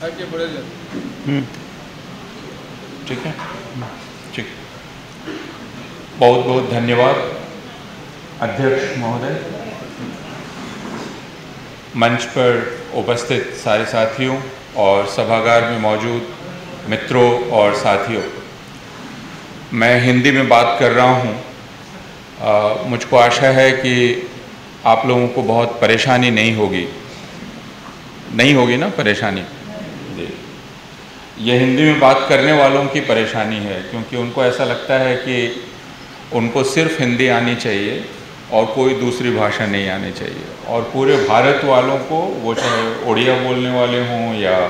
ठीक है, ठीक। बहुत बहुत धन्यवाद अध्यक्ष महोदय, मंच पर उपस्थित सारे साथियों और सभागार में मौजूद मित्रों और साथियों। मैं हिंदी में बात कर रहा हूँ। मुझको आशा है कि आप लोगों को बहुत परेशानी नहीं होगी ना परेशानी जी। ये हिंदी में बात करने वालों की परेशानी है, क्योंकि उनको ऐसा लगता है कि उनको सिर्फ हिंदी आनी चाहिए और कोई दूसरी भाषा नहीं आनी चाहिए, और पूरे भारत वालों को, वो चाहे उड़िया बोलने वाले हों या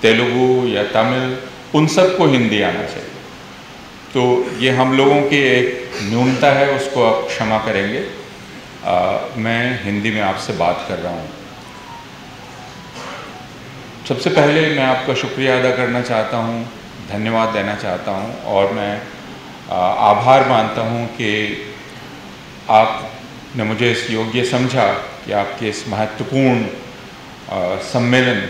तेलुगु या तमिल, उन सबको हिंदी आना चाहिए। तो ये हम लोगों की एक न्यूनता है, उसको आप क्षमा करेंगे। मैं हिंदी में आपसे बात कर रहा हूँ। सबसे पहले मैं आपका शुक्रिया अदा करना चाहता हूँ, धन्यवाद देना चाहता हूँ, और मैं आभार मानता हूँ कि आपने मुझे इस योग्य समझा कि आपके इस महत्वपूर्ण सम्मेलन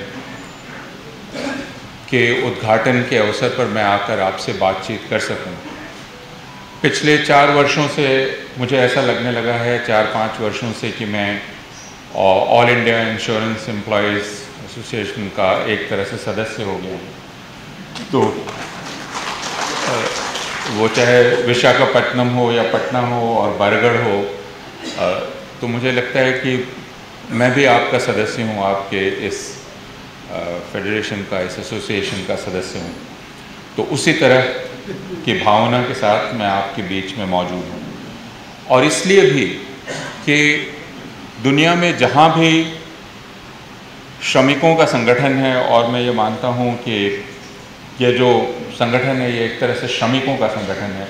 के उद्घाटन के अवसर पर मैं आकर आपसे बातचीत कर सकूं। पिछले 4 वर्षों से मुझे ऐसा लगने लगा है, 4-5 वर्षों से, कि मैं all India insurance employees association का एक तरह से सदस्य हो गया हूँ। तो वो चाहे विशाखापट्टनम हो या पटना हो और बरगढ़ हो, तो मुझे लगता है कि मैं भी आपका सदस्य हूँ, आपके इस फेडरेशन का, इस एसोसिएशन का सदस्य हूँ। तो उसी तरह की भावना के साथ मैं आपके बीच में मौजूद हूँ, और इसलिए भी कि दुनिया में जहाँ भी श्रमिकों का संगठन है, और मैं ये मानता हूँ कि ये जो संगठन है ये एक तरह से श्रमिकों का संगठन है,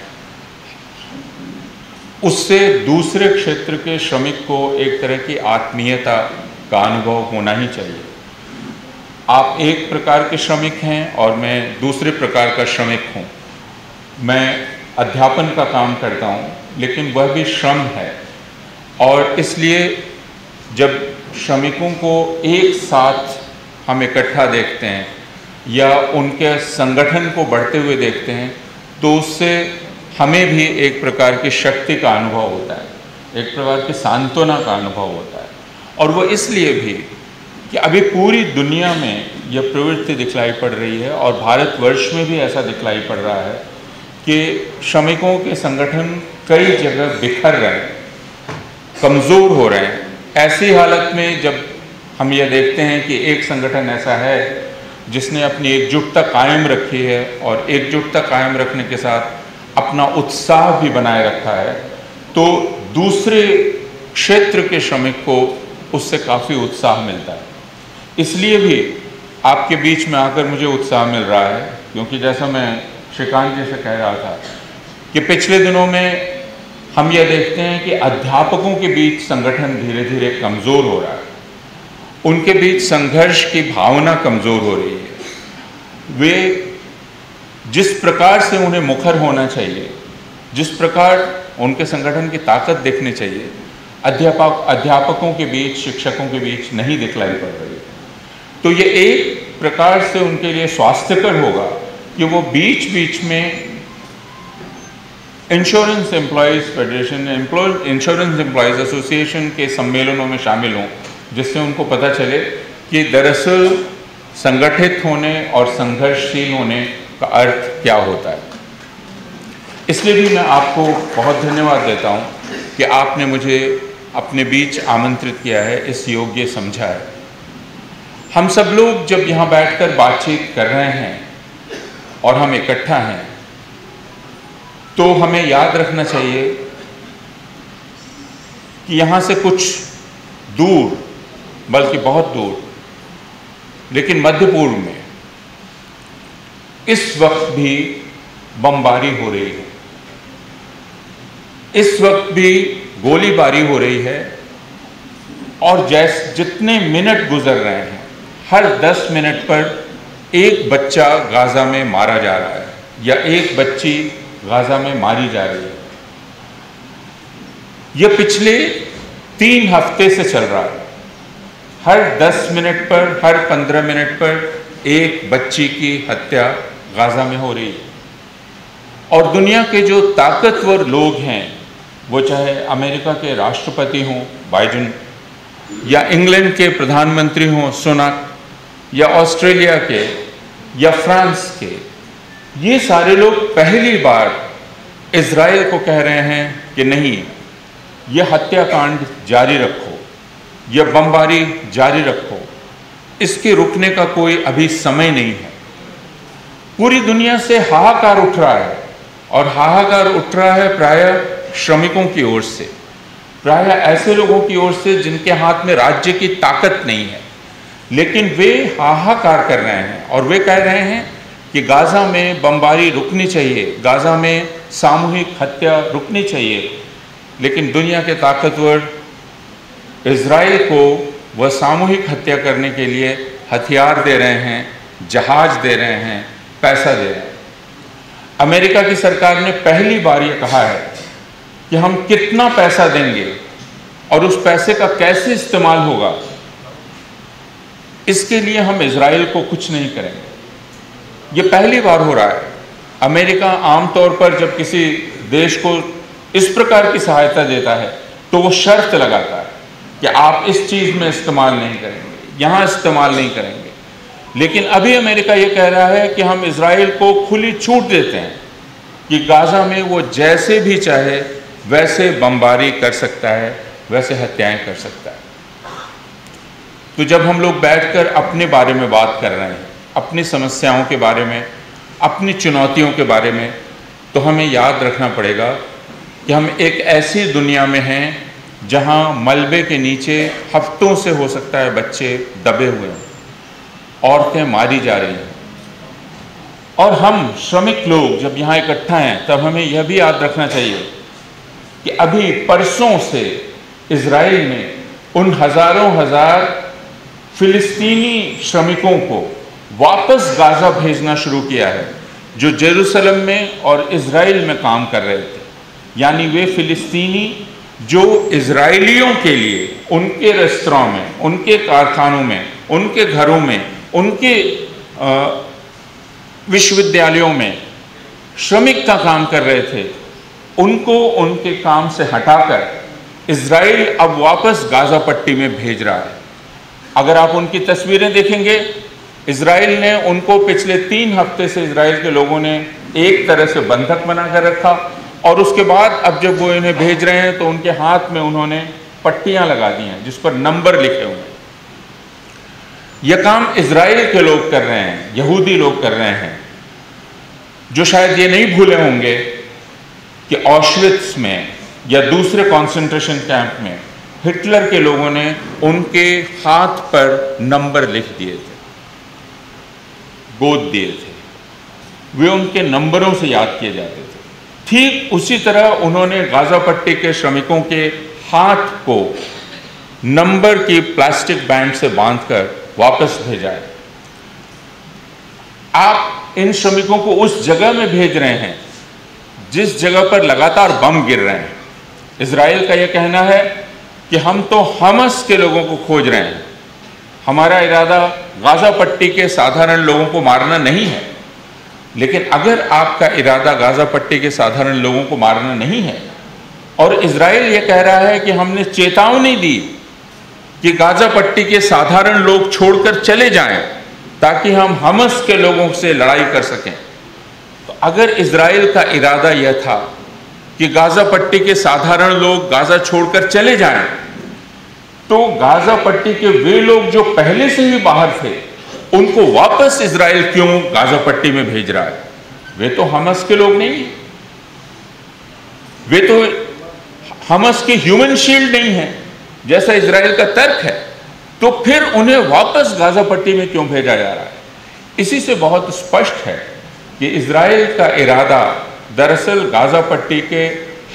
उससे दूसरे क्षेत्र के श्रमिक को एक तरह की आत्मीयता का अनुभव होना ही चाहिए। आप एक प्रकार के श्रमिक हैं और मैं दूसरे प्रकार का श्रमिक हूँ। मैं अध्यापन का काम करता हूँ, लेकिन वह भी श्रम है, और इसलिए जब श्रमिकों को एक साथ हम इकट्ठा देखते हैं या उनके संगठन को बढ़ते हुए देखते हैं, तो उससे हमें भी एक प्रकार की शक्ति का अनुभव होता है, एक प्रकार की सांत्वना का अनुभव होता है। और वो इसलिए भी कि अभी पूरी दुनिया में यह प्रवृत्ति दिखलाई पड़ रही है, और भारतवर्ष में भी ऐसा दिखलाई पड़ रहा है कि श्रमिकों के संगठन कई जगह बिखर रहे हैं, कमज़ोर हो रहे हैं। ऐसी हालत में जब हम ये देखते हैं कि एक संगठन ऐसा है जिसने अपनी एकजुटता कायम रखी है, और एकजुटता कायम रखने के साथ अपना उत्साह भी बनाए रखा है, तो दूसरे क्षेत्र के श्रमिक को उससे काफ़ी उत्साह मिलता है। इसलिए भी आपके बीच में आकर मुझे उत्साह मिल रहा है, क्योंकि जैसा मैं श्रीकांत जी से कह रहा था कि पिछले दिनों में हम यह देखते हैं कि अध्यापकों के बीच संगठन धीरे धीरे कमज़ोर हो रहा है, उनके बीच संघर्ष की भावना कमज़ोर हो रही है। वे जिस प्रकार से उन्हें मुखर होना चाहिए, जिस प्रकार उनके संगठन की ताकत देखनी चाहिए, अध्यापकों के बीच, शिक्षकों के बीच नहीं दिखलाई पड़ रही है। तो ये एक प्रकार से उनके लिए स्वास्थ्यकर होगा कि वो बीच बीच में insurance employees federation, insurance employees association के सम्मेलनों में शामिल हों, जिससे उनको पता चले कि दरअसल संगठित होने और संघर्षशील होने का अर्थ क्या होता है। इसलिए भी मैं आपको बहुत धन्यवाद देता हूँ कि आपने मुझे अपने बीच आमंत्रित किया है, इस योग्य समझा है। हम सब लोग जब यहाँ बैठकर बातचीत कर रहे हैं और हम इकट्ठा हैं, तो हमें याद रखना चाहिए कि यहाँ से कुछ दूर, बल्कि बहुत दूर, लेकिन मध्य पूर्व में इस वक्त भी बमबारी हो रही है, इस वक्त भी गोलीबारी हो रही है, और जितने मिनट गुजर रहे हैं, हर 10 मिनट पर एक बच्चा गाजा में मारा जा रहा है या एक बच्ची गाजा में मारी जा रही है। यह पिछले 3 हफ्ते से चल रहा है। हर 10 मिनट पर, हर 15 मिनट पर एक बच्ची की हत्या गाज़ा में हो रही है। और दुनिया के जो ताकतवर लोग हैं, वो चाहे अमेरिका के राष्ट्रपति हों बाइडेन, या इंग्लैंड के प्रधानमंत्री हों सुनक, या ऑस्ट्रेलिया के, या फ्रांस के, ये सारे लोग पहली बार इज़राइल को कह रहे हैं कि नहीं, यह हत्याकांड जारी रखो, यह बमबारी जारी रखो, इसके रुकने का कोई अभी समय नहीं है। पूरी दुनिया से हाहाकार उठ रहा है, और हाहाकार उठ रहा है प्रायः श्रमिकों की ओर से, प्रायः ऐसे लोगों की ओर से जिनके हाथ में राज्य की ताकत नहीं है, लेकिन वे हाहाकार कर रहे हैं और वे कह रहे हैं कि गाज़ा में बमबारी रुकनी चाहिए, गाज़ा में सामूहिक हत्या रुकनी चाहिए। लेकिन दुनिया के ताकतवर इज़राइल को वह सामूहिक हत्या करने के लिए हथियार दे रहे हैं, जहाज दे रहे हैं, पैसा दे रहे हैं। अमेरिका की सरकार ने पहली बार ये कहा है कि हम कितना पैसा देंगे और उस पैसे का कैसे इस्तेमाल होगा, इसके लिए हम इज़राइल को कुछ नहीं करेंगे। ये पहली बार हो रहा है। अमेरिका आमतौर पर जब किसी देश को इस प्रकार की सहायता देता है तो वो शर्त लगाता है कि आप इस चीज़ में इस्तेमाल नहीं करेंगे, यहाँ इस्तेमाल नहीं करेंगे। लेकिन अभी अमेरिका ये कह रहा है कि हम इज़राइल को खुली छूट देते हैं कि गाज़ा में वो जैसे भी चाहे वैसे बमबारी कर सकता है, वैसे हत्याएं कर सकता है। तो जब हम लोग बैठकर अपने बारे में बात कर रहे हैं, अपनी समस्याओं के बारे में, अपनी चुनौतियों के बारे में, तो हमें याद रखना पड़ेगा कि हम एक ऐसी दुनिया में हैं जहां मलबे के नीचे हफ्तों से हो सकता है बच्चे दबे हुए हैं, औरतें मारी जा रही हैं। और हम श्रमिक लोग जब यहाँ इकट्ठा हैं तब हमें यह भी याद रखना चाहिए कि अभी परसों से इज़राइल ने उन हज़ारों हजार फिलिस्तीनी श्रमिकों को वापस गाज़ा भेजना शुरू किया है जो जेरूसलम में और इज़राइल में काम कर रहे थे। यानी वे फिलिस्तीनी जो इज़राइलियों के लिए उनके रेस्तरां में, उनके कारखानों में, उनके घरों में, उनके विश्वविद्यालयों में श्रमिक का काम कर रहे थे, उनको उनके काम से हटाकर इज़राइल अब वापस गाज़ा पट्टी में भेज रहा है। अगर आप उनकी तस्वीरें देखेंगे, इज़राइल ने उनको पिछले 3 हफ्ते से इज़राइल के लोगों ने एक तरह से बंधक बनाकर रखा, और उसके बाद अब जब वो इन्हें भेज रहे हैं तो उनके हाथ में उन्होंने पट्टियां लगा दी हैं जिस पर नंबर लिखे हुए हैं। यह काम इज़राइल के लोग कर रहे हैं, यहूदी लोग कर रहे हैं, जो शायद ये नहीं भूले होंगे कि ऑश्विट्स में या दूसरे कंसंट्रेशन कैंप में हिटलर के लोगों ने उनके हाथ पर नंबर लिख दिए थे, गोद दिए थे, वे उनके नंबरों से याद किए जाते थे। ठीक उसी तरह उन्होंने गाज़ा पट्टी के श्रमिकों के हाथ को नंबर की प्लास्टिक बैंड से बांधकर वापस भेजा है। आप इन श्रमिकों को उस जगह में भेज रहे हैं जिस जगह पर लगातार बम गिर रहे हैं। इज़राइल का यह कहना है कि हम तो हमस के लोगों को खोज रहे हैं, हमारा इरादा गाज़ा पट्टी के साधारण लोगों को मारना नहीं है। लेकिन अगर आपका इरादा गाज़ा पट्टी के साधारण लोगों को मारना नहीं है और इज़राइल ये कह रहा है कि हमने चेतावनी दी कि गाज़ा पट्टी के साधारण लोग छोड़कर चले जाएं ताकि हम हमस के लोगों से लड़ाई कर सकें, तो अगर इज़राइल का इरादा यह था कि गाज़ा पट्टी के साधारण लोग गाज़ा छोड़कर चले जाएं, तो गाज़ा पट्टी के वे लोग जो पहले से ही बाहर थे उनको वापस इज़राइल क्यों गाज़ा पट्टी में भेज रहा है? वे तो हमस के लोग नहीं, वे तो हमस की ह्यूमन शील्ड नहीं है जैसा इज़राइल का तर्क है, तो फिर उन्हें वापस गाज़ा पट्टी में क्यों भेजा जा रहा है? इसी से बहुत स्पष्ट है कि इज़राइल का इरादा दरअसल गाज़ा पट्टी के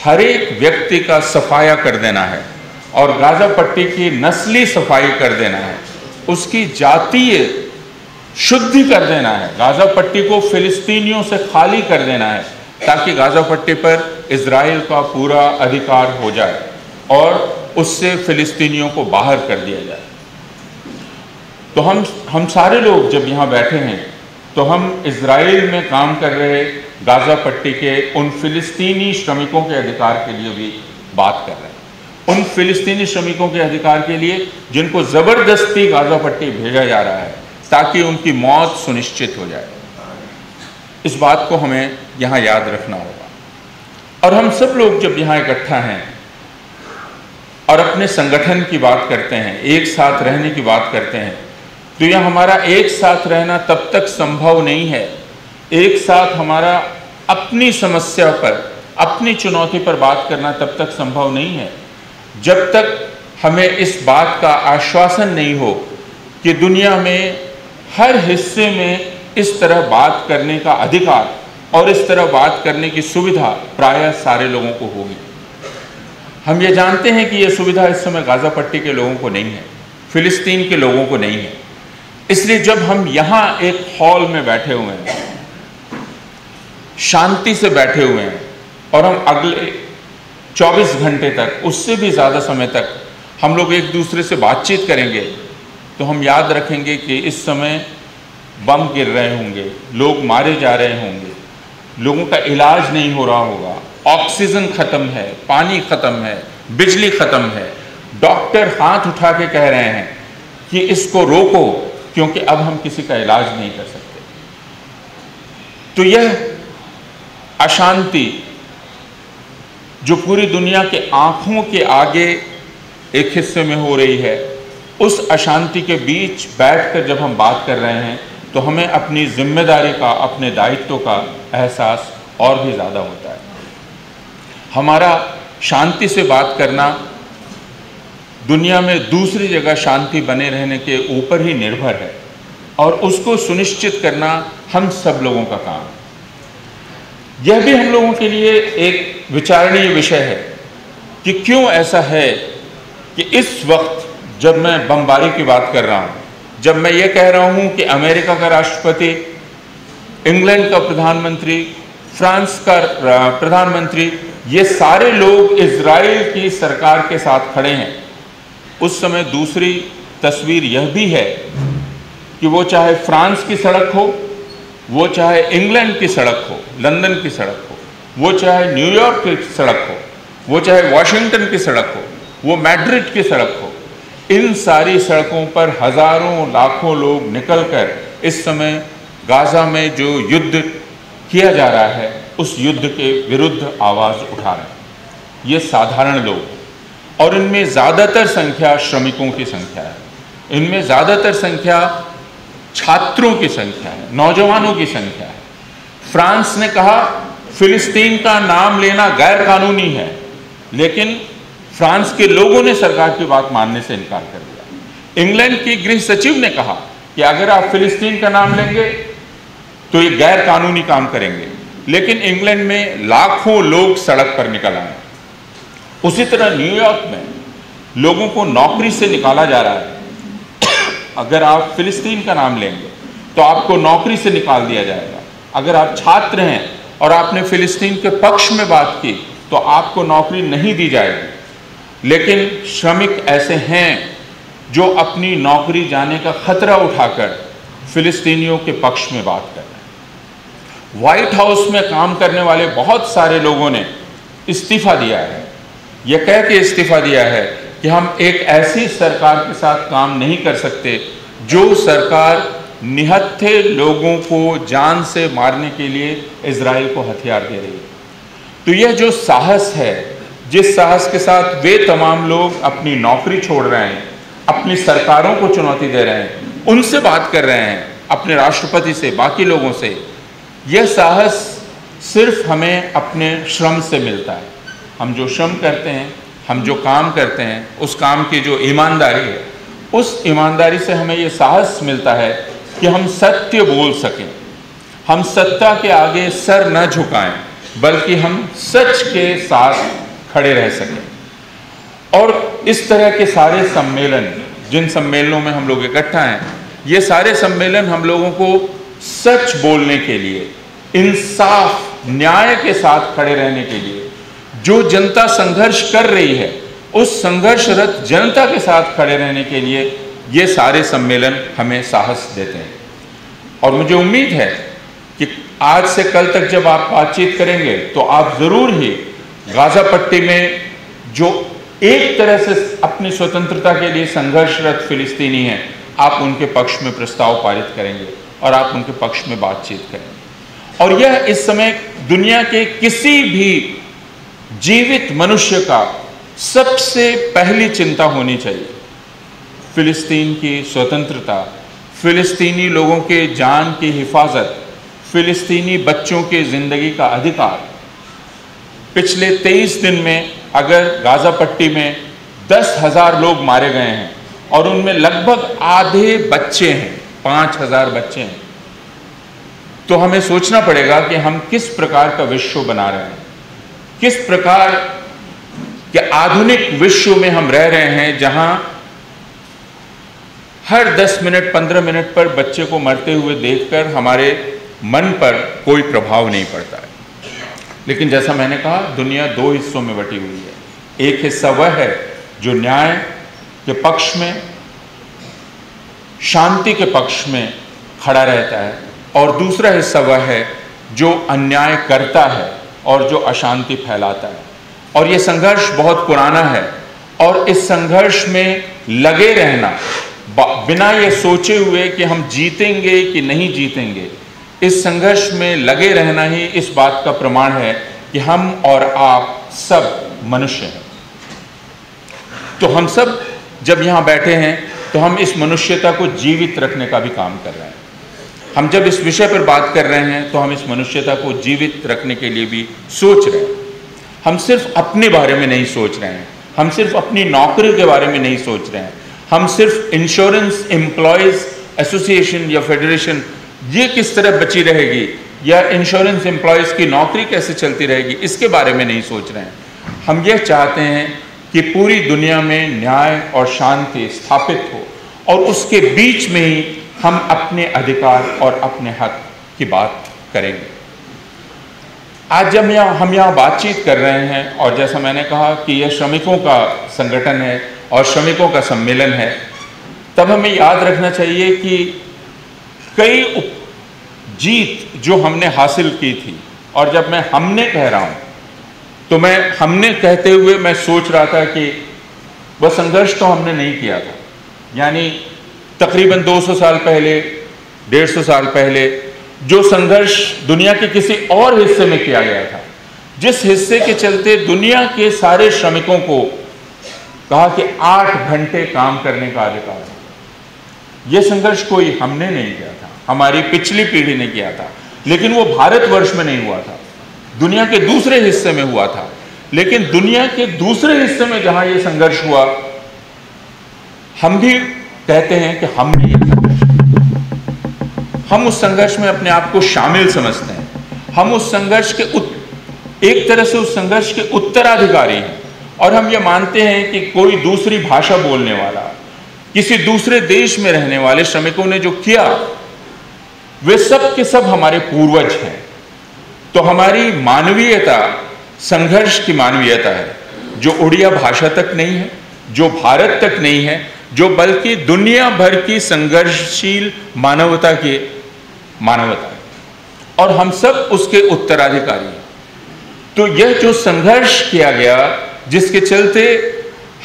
हर एक व्यक्ति का सफाया कर देना है और गाज़ा पट्टी की नस्ली सफाई कर देना है, उसकी जातीय शुद्धि कर देना है, गाज़ा पट्टी को फिलिस्तीनियों से खाली कर देना है ताकि गाज़ा पट्टी पर इज़राइल का पूरा अधिकार हो जाए और उससे फिलिस्तीनियों को बाहर कर दिया जाए। तो हम सारे लोग जब यहाँ बैठे हैं तो हम इज़राइल में काम कर रहे गाज़ा पट्टी के उन फिलिस्तीनी श्रमिकों के अधिकार के लिए भी बात कर रहे हैं। उन फिलिस्तीनी श्रमिकों के अधिकार के लिए जिनको ज़बरदस्ती गाज़ा पट्टी भेजा जा रहा है ताकि उनकी मौत सुनिश्चित हो जाए। इस बात को हमें यहाँ याद रखना होगा। और हम सब लोग जब यहाँ इकट्ठा हैं और अपने संगठन की बात करते हैं, एक साथ रहने की बात करते हैं, तो यह हमारा एक साथ रहना तब तक संभव नहीं है, एक साथ हमारा अपनी समस्या पर, अपनी चुनौती पर बात करना तब तक संभव नहीं है जब तक हमें इस बात का आश्वासन नहीं हो कि दुनिया में हर हिस्से में इस तरह बात करने का अधिकार और इस तरह बात करने की सुविधा प्रायः सारे लोगों को होगी। हम ये जानते हैं कि यह सुविधा इस समय गाज़ा पट्टी के लोगों को नहीं है, फिलिस्तीन के लोगों को नहीं है। इसलिए जब हम यहाँ एक हॉल में बैठे हुए हैं, शांति से बैठे हुए हैं और हम अगले 24 घंटे तक, उससे भी ज़्यादा समय तक हम लोग एक दूसरे से बातचीत करेंगे, तो हम याद रखेंगे कि इस समय बम गिर रहे होंगे, लोग मारे जा रहे होंगे, लोगों का इलाज नहीं हो रहा होगा, ऑक्सीजन ख़त्म है, पानी ख़त्म है, बिजली ख़त्म है, डॉक्टर हाथ उठा के कह रहे हैं कि इसको रोको क्योंकि अब हम किसी का इलाज नहीं कर सकते। तो यह अशांति जो पूरी दुनिया के आंखों के आगे एक हिस्से में हो रही है, उस अशांति के बीच बैठकर जब हम बात कर रहे हैं तो हमें अपनी जिम्मेदारी का, अपने दायित्व का एहसास और भी ज़्यादा होता है। हमारा शांति से बात करना दुनिया में दूसरी जगह शांति बने रहने के ऊपर ही निर्भर है और उसको सुनिश्चित करना हम सब लोगों का काम है। यह भी हम लोगों के लिए एक विचारणीय विषय है कि क्यों ऐसा है कि इस वक्त जब मैं बमबारी की बात कर रहा हूँ, जब मैं ये कह रहा हूँ कि अमेरिका का राष्ट्रपति, इंग्लैंड का प्रधानमंत्री, फ्रांस का प्रधानमंत्री, ये सारे लोग इजराइल की सरकार के साथ खड़े हैं, उस समय दूसरी तस्वीर यह भी है कि वो चाहे फ्रांस की सड़क हो, वो चाहे इंग्लैंड की सड़क हो, लंदन की सड़क हो, वो चाहे न्यूयॉर्क की सड़क हो, वो चाहे वॉशिंगटन की सड़क हो, वो मैड्रिड की सड़क हो, इन सारी सड़कों पर हजारों लाखों लोग निकलकर इस समय गाज़ा में जो युद्ध किया जा रहा है उस युद्ध के विरुद्ध आवाज़ उठा रहे हैं। ये साधारण लोग और इनमें ज़्यादातर संख्या श्रमिकों की संख्या है, इनमें ज़्यादातर संख्या छात्रों की संख्या है, नौजवानों की संख्या है। फ्रांस ने कहा फिलिस्तीन का नाम लेना गैर कानूनी है, लेकिन फ्रांस के लोगों ने सरकार की बात मानने से इनकार कर दिया। इंग्लैंड की गृह सचिव ने कहा कि अगर आप फिलिस्तीन का नाम लेंगे तो ये गैर कानूनी काम करेंगे, लेकिन इंग्लैंड में लाखों लोग सड़क पर निकल आए। उसी तरह न्यूयॉर्क में लोगों को नौकरी से निकाला जा रहा है। अगर आप फिलिस्तीन का नाम लेंगे तो आपको नौकरी से निकाल दिया जाएगा। अगर आप छात्र हैं और आपने फिलिस्तीन के पक्ष में बात की तो आपको नौकरी नहीं दी जाएगी। लेकिन श्रमिक ऐसे हैं जो अपनी नौकरी जाने का खतरा उठाकर फिलिस्तीनियों के पक्ष में बात कर रहे हैं। व्हाइट हाउस में काम करने वाले बहुत सारे लोगों ने इस्तीफा दिया है, यह कह के इस्तीफा दिया है कि हम एक ऐसी सरकार के साथ काम नहीं कर सकते जो सरकार निहत्थे लोगों को जान से मारने के लिए इजराइल को हथियार दे रही है। तो यह जो साहस है, जिस साहस के साथ वे तमाम लोग अपनी नौकरी छोड़ रहे हैं, अपनी सरकारों को चुनौती दे रहे हैं, उनसे बात कर रहे हैं, अपने राष्ट्रपति से, बाकी लोगों से, यह साहस सिर्फ हमें अपने श्रम से मिलता है। हम जो श्रम करते हैं, हम जो काम करते हैं, उस काम की जो ईमानदारी है, उस ईमानदारी से हमें ये साहस मिलता है कि हम सत्य बोल सकें, हम सत्ता के आगे सर न झुकाएं, बल्कि हम सच के साथ खड़े रह सकें। और इस तरह के सारे सम्मेलन, जिन सम्मेलनों में हम लोग इकट्ठा हैं, ये सारे सम्मेलन हम लोगों को सच बोलने के लिए, इंसाफ, न्याय के साथ खड़े रहने के लिए, जो जनता संघर्ष कर रही है उस संघर्षरत जनता के साथ खड़े रहने के लिए ये सारे सम्मेलन हमें साहस देते हैं। और मुझे उम्मीद है कि आज से कल तक जब आप बातचीत करेंगे तो आप जरूर ही गाजा पट्टी में जो एक तरह से अपनी स्वतंत्रता के लिए संघर्षरत फिलिस्तीनी हैं, आप उनके पक्ष में प्रस्ताव पारित करेंगे और आप उनके पक्ष में बातचीत करेंगे। और यह इस समय दुनिया के किसी भी जीवित मनुष्य का सबसे पहली चिंता होनी चाहिए। फिलिस्तीन की स्वतंत्रता, फिलिस्तीनी लोगों के जान की हिफाजत, फिलिस्तीनी बच्चों के जिंदगी का अधिकार। पिछले 23 दिन में अगर गाजा पट्टी में 10,000 लोग मारे गए हैं और उनमें लगभग आधे बच्चे हैं, 5,000 बच्चे हैं, तो हमें सोचना पड़ेगा कि हम किस प्रकार का विश्व बना रहे हैं, किस प्रकार के आधुनिक विश्व में हम रह रहे हैं जहां हर 10 मिनट 15 मिनट पर बच्चे को मरते हुए देखकर हमारे मन पर कोई प्रभाव नहीं पड़ता है। लेकिन जैसा मैंने कहा, दुनिया 2 हिस्सों में बटी हुई है। एक हिस्सा वह है जो न्याय के पक्ष में, शांति के पक्ष में खड़ा रहता है, और दूसरा हिस्सा वह है जो अन्याय करता है और जो अशांति फैलाता है। और यह संघर्ष बहुत पुराना है, और इस संघर्ष में लगे रहना बिना ये सोचे हुए कि हम जीतेंगे कि नहीं जीतेंगे, इस संघर्ष में लगे रहना ही इस बात का प्रमाण है कि हम और आप सब मनुष्य हैं। तो हम सब जब यहाँ बैठे हैं तो हम इस मनुष्यता को जीवित रखने का भी काम कर रहे हैं। हम जब इस विषय पर बात कर रहे हैं तो हम इस मनुष्यता को जीवित रखने के लिए भी सोच रहे हैं। हम सिर्फ अपने बारे में नहीं सोच रहे हैं, हम सिर्फ अपनी नौकरी के बारे में नहीं सोच रहे हैं, हम सिर्फ इंश्योरेंस एम्प्लॉयज एसोसिएशन या फेडरेशन ये किस तरह बची रहेगी, या इंश्योरेंस एम्प्लॉयज की नौकरी कैसे चलती रहेगी, इसके बारे में नहीं सोच रहे हैं। हम ये चाहते हैं कि पूरी दुनिया में न्याय और शांति स्थापित हो, और उसके बीच में ही हम अपने अधिकार और अपने हक की बात करेंगे। आज जब हम यहाँ बातचीत कर रहे हैं, और जैसा मैंने कहा कि यह श्रमिकों का संगठन है और श्रमिकों का सम्मेलन है, तब हमें याद रखना चाहिए कि कई जीत जो हमने हासिल की थी, और जब मैं हमने कह रहा हूँ तो मैं हमने कहते हुए मैं सोच रहा था कि वह संघर्ष तो हमने नहीं किया था। यानी तकरीबन 200 साल पहले, 150 साल पहले जो संघर्ष दुनिया के किसी और हिस्से में किया गया था, जिस हिस्से के चलते दुनिया के सारे श्रमिकों को कहा कि 8 घंटे काम करने का अधिकार है, यह संघर्ष कोई हमने नहीं किया था, हमारी पिछली पीढ़ी ने किया था। लेकिन वो भारतवर्ष में नहीं हुआ था, दुनिया के दूसरे हिस्से में हुआ था। लेकिन दुनिया के दूसरे हिस्से में जहां यह संघर्ष हुआ, हम भी कहते हैं कि हमने ये संघर्ष, हम उस संघर्ष में अपने आप को शामिल समझते हैं। हम उस संघर्ष के एक तरह से उस संघर्ष के उत्तराधिकारी हैं, और हम ये मानते हैं कि कोई दूसरी भाषा बोलने वाला, किसी दूसरे देश में रहने वाले श्रमिकों ने जो किया, वे सब के सब हमारे पूर्वज हैं। तो हमारी मानवीयता संघर्ष की मानवीयता है, जो उड़िया भाषा तक नहीं है, जो भारत तक नहीं है, जो बल्कि दुनिया भर की संघर्षशील मानवता की मानवता है, और हम सब उसके उत्तराधिकारी हैं। तो यह जो संघर्ष किया गया, जिसके चलते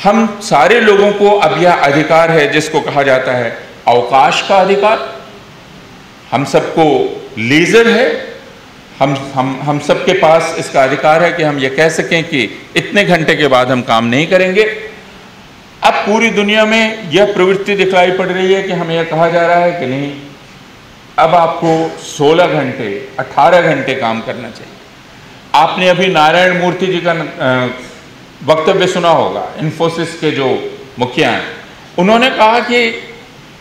हम सारे लोगों को अब यह अधिकार है जिसको कहा जाता है अवकाश का अधिकार, हम सबको लीजर है, हम सबके पास इसका अधिकार है कि हम ये कह सकें कि इतने घंटे के बाद हम काम नहीं करेंगे। अब पूरी दुनिया में यह प्रवृत्ति दिखलाई पड़ रही है कि हमें यह कहा जा रहा है कि नहीं, अब आपको 16 घंटे 18 घंटे काम करना चाहिए। आपने अभी नारायण मूर्ति जी का वक्तव्य सुना होगा, इन्फोसिस के जो मुखिया हैं, उन्होंने कहा कि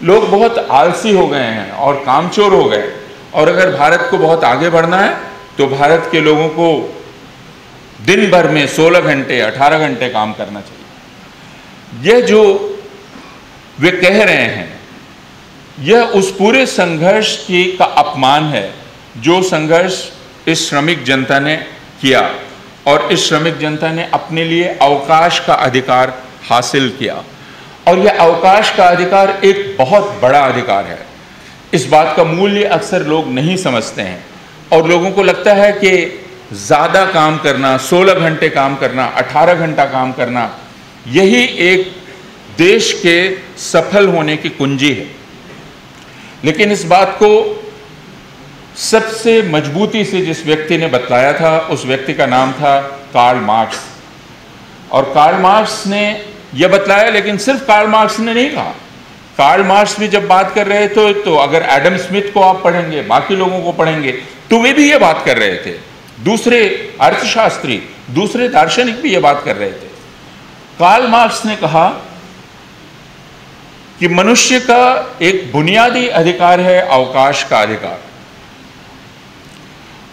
लोग बहुत आलसी हो गए हैं और कामचोर हो गए, और अगर भारत को बहुत आगे बढ़ना है तो भारत के लोगों को दिन भर में 16 घंटे 18 घंटे काम करना चाहिए। यह जो वे कह रहे हैं, यह उस पूरे संघर्ष का अपमान है जो संघर्ष इस श्रमिक जनता ने किया, और इस श्रमिक जनता ने अपने लिए अवकाश का अधिकार हासिल किया। और यह अवकाश का अधिकार एक बहुत बड़ा अधिकार है। इस बात का मूल्य अक्सर लोग नहीं समझते हैं और लोगों को लगता है कि ज़्यादा काम करना, 16 घंटे काम करना, 18 घंटा काम करना, यही एक देश के सफल होने की कुंजी है। लेकिन इस बात को सबसे मजबूती से जिस व्यक्ति ने बतलाया था, उस व्यक्ति का नाम था कार्ल मार्क्स। और कार्ल मार्क्स ने यह बतलाया, लेकिन सिर्फ कार्ल मार्क्स ने नहीं कहा। कार्ल मार्क्स भी जब बात कर रहे थे तो अगर एडम स्मिथ को आप पढ़ेंगे, बाकी लोगों को पढ़ेंगे, तो वे भी ये बात कर रहे थे। दूसरे अर्थशास्त्री, दूसरे दार्शनिक भी ये बात कर रहे थे। कार्ल मार्क्स ने कहा कि मनुष्य का एक बुनियादी अधिकार है अवकाश का अधिकार।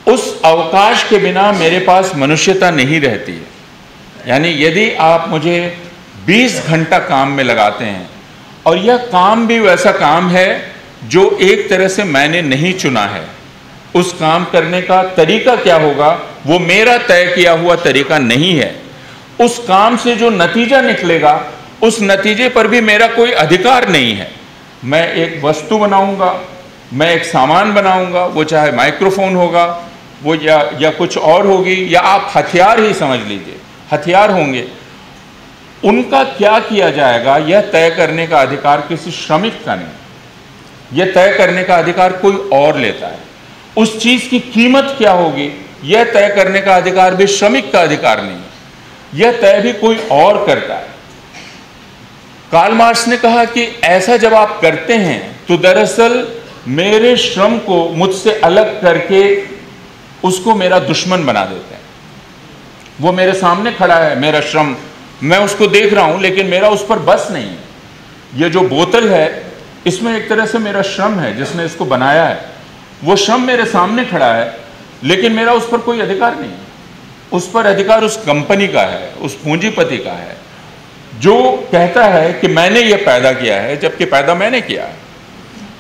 उस अवकाश के बिना मेरे पास मनुष्यता नहीं रहती है। यानी यदि आप मुझे 20 घंटा काम में लगाते हैं और यह काम भी वैसा काम है जो एक तरह से मैंने नहीं चुना है, उस काम करने का तरीका क्या होगा वो मेरा तय किया हुआ तरीका नहीं है। उस काम से जो नतीजा निकलेगा उस नतीजे पर भी मेरा कोई अधिकार नहीं है। मैं एक वस्तु बनाऊंगा, मैं एक सामान बनाऊंगा, वो चाहे माइक्रोफोन होगा, वो या कुछ और होगी, या आप हथियार ही समझ लीजिए, हथियार होंगे, उनका क्या किया जाएगा यह तय करने का अधिकार किसी श्रमिक का नहीं। यह तय करने का अधिकार कोई और लेता है। उस चीज की कीमत क्या होगी यह तय करने का अधिकार भी श्रमिक का अधिकार नहीं है, यह तय भी कोई और करता है। कार्ल मार्क्स ने कहा कि ऐसा जब आप करते हैं तो दरअसल मेरे श्रम को मुझसे अलग करके उसको मेरा दुश्मन बना देते हैं। वो मेरे सामने खड़ा है, मेरा श्रम, मैं उसको देख रहा हूं, लेकिन मेरा उस पर बस नहीं है। ये जो बोतल है इसमें एक तरह से मेरा श्रम है, जिसने इसको बनाया है, वो श्रम मेरे सामने खड़ा है, लेकिन मेरा उस पर कोई अधिकार नहीं है। उस पर अधिकार उस कंपनी का है, उस पूंजीपति का है, जो कहता है कि मैंने ये पैदा किया है, जबकि पैदा मैंने किया है।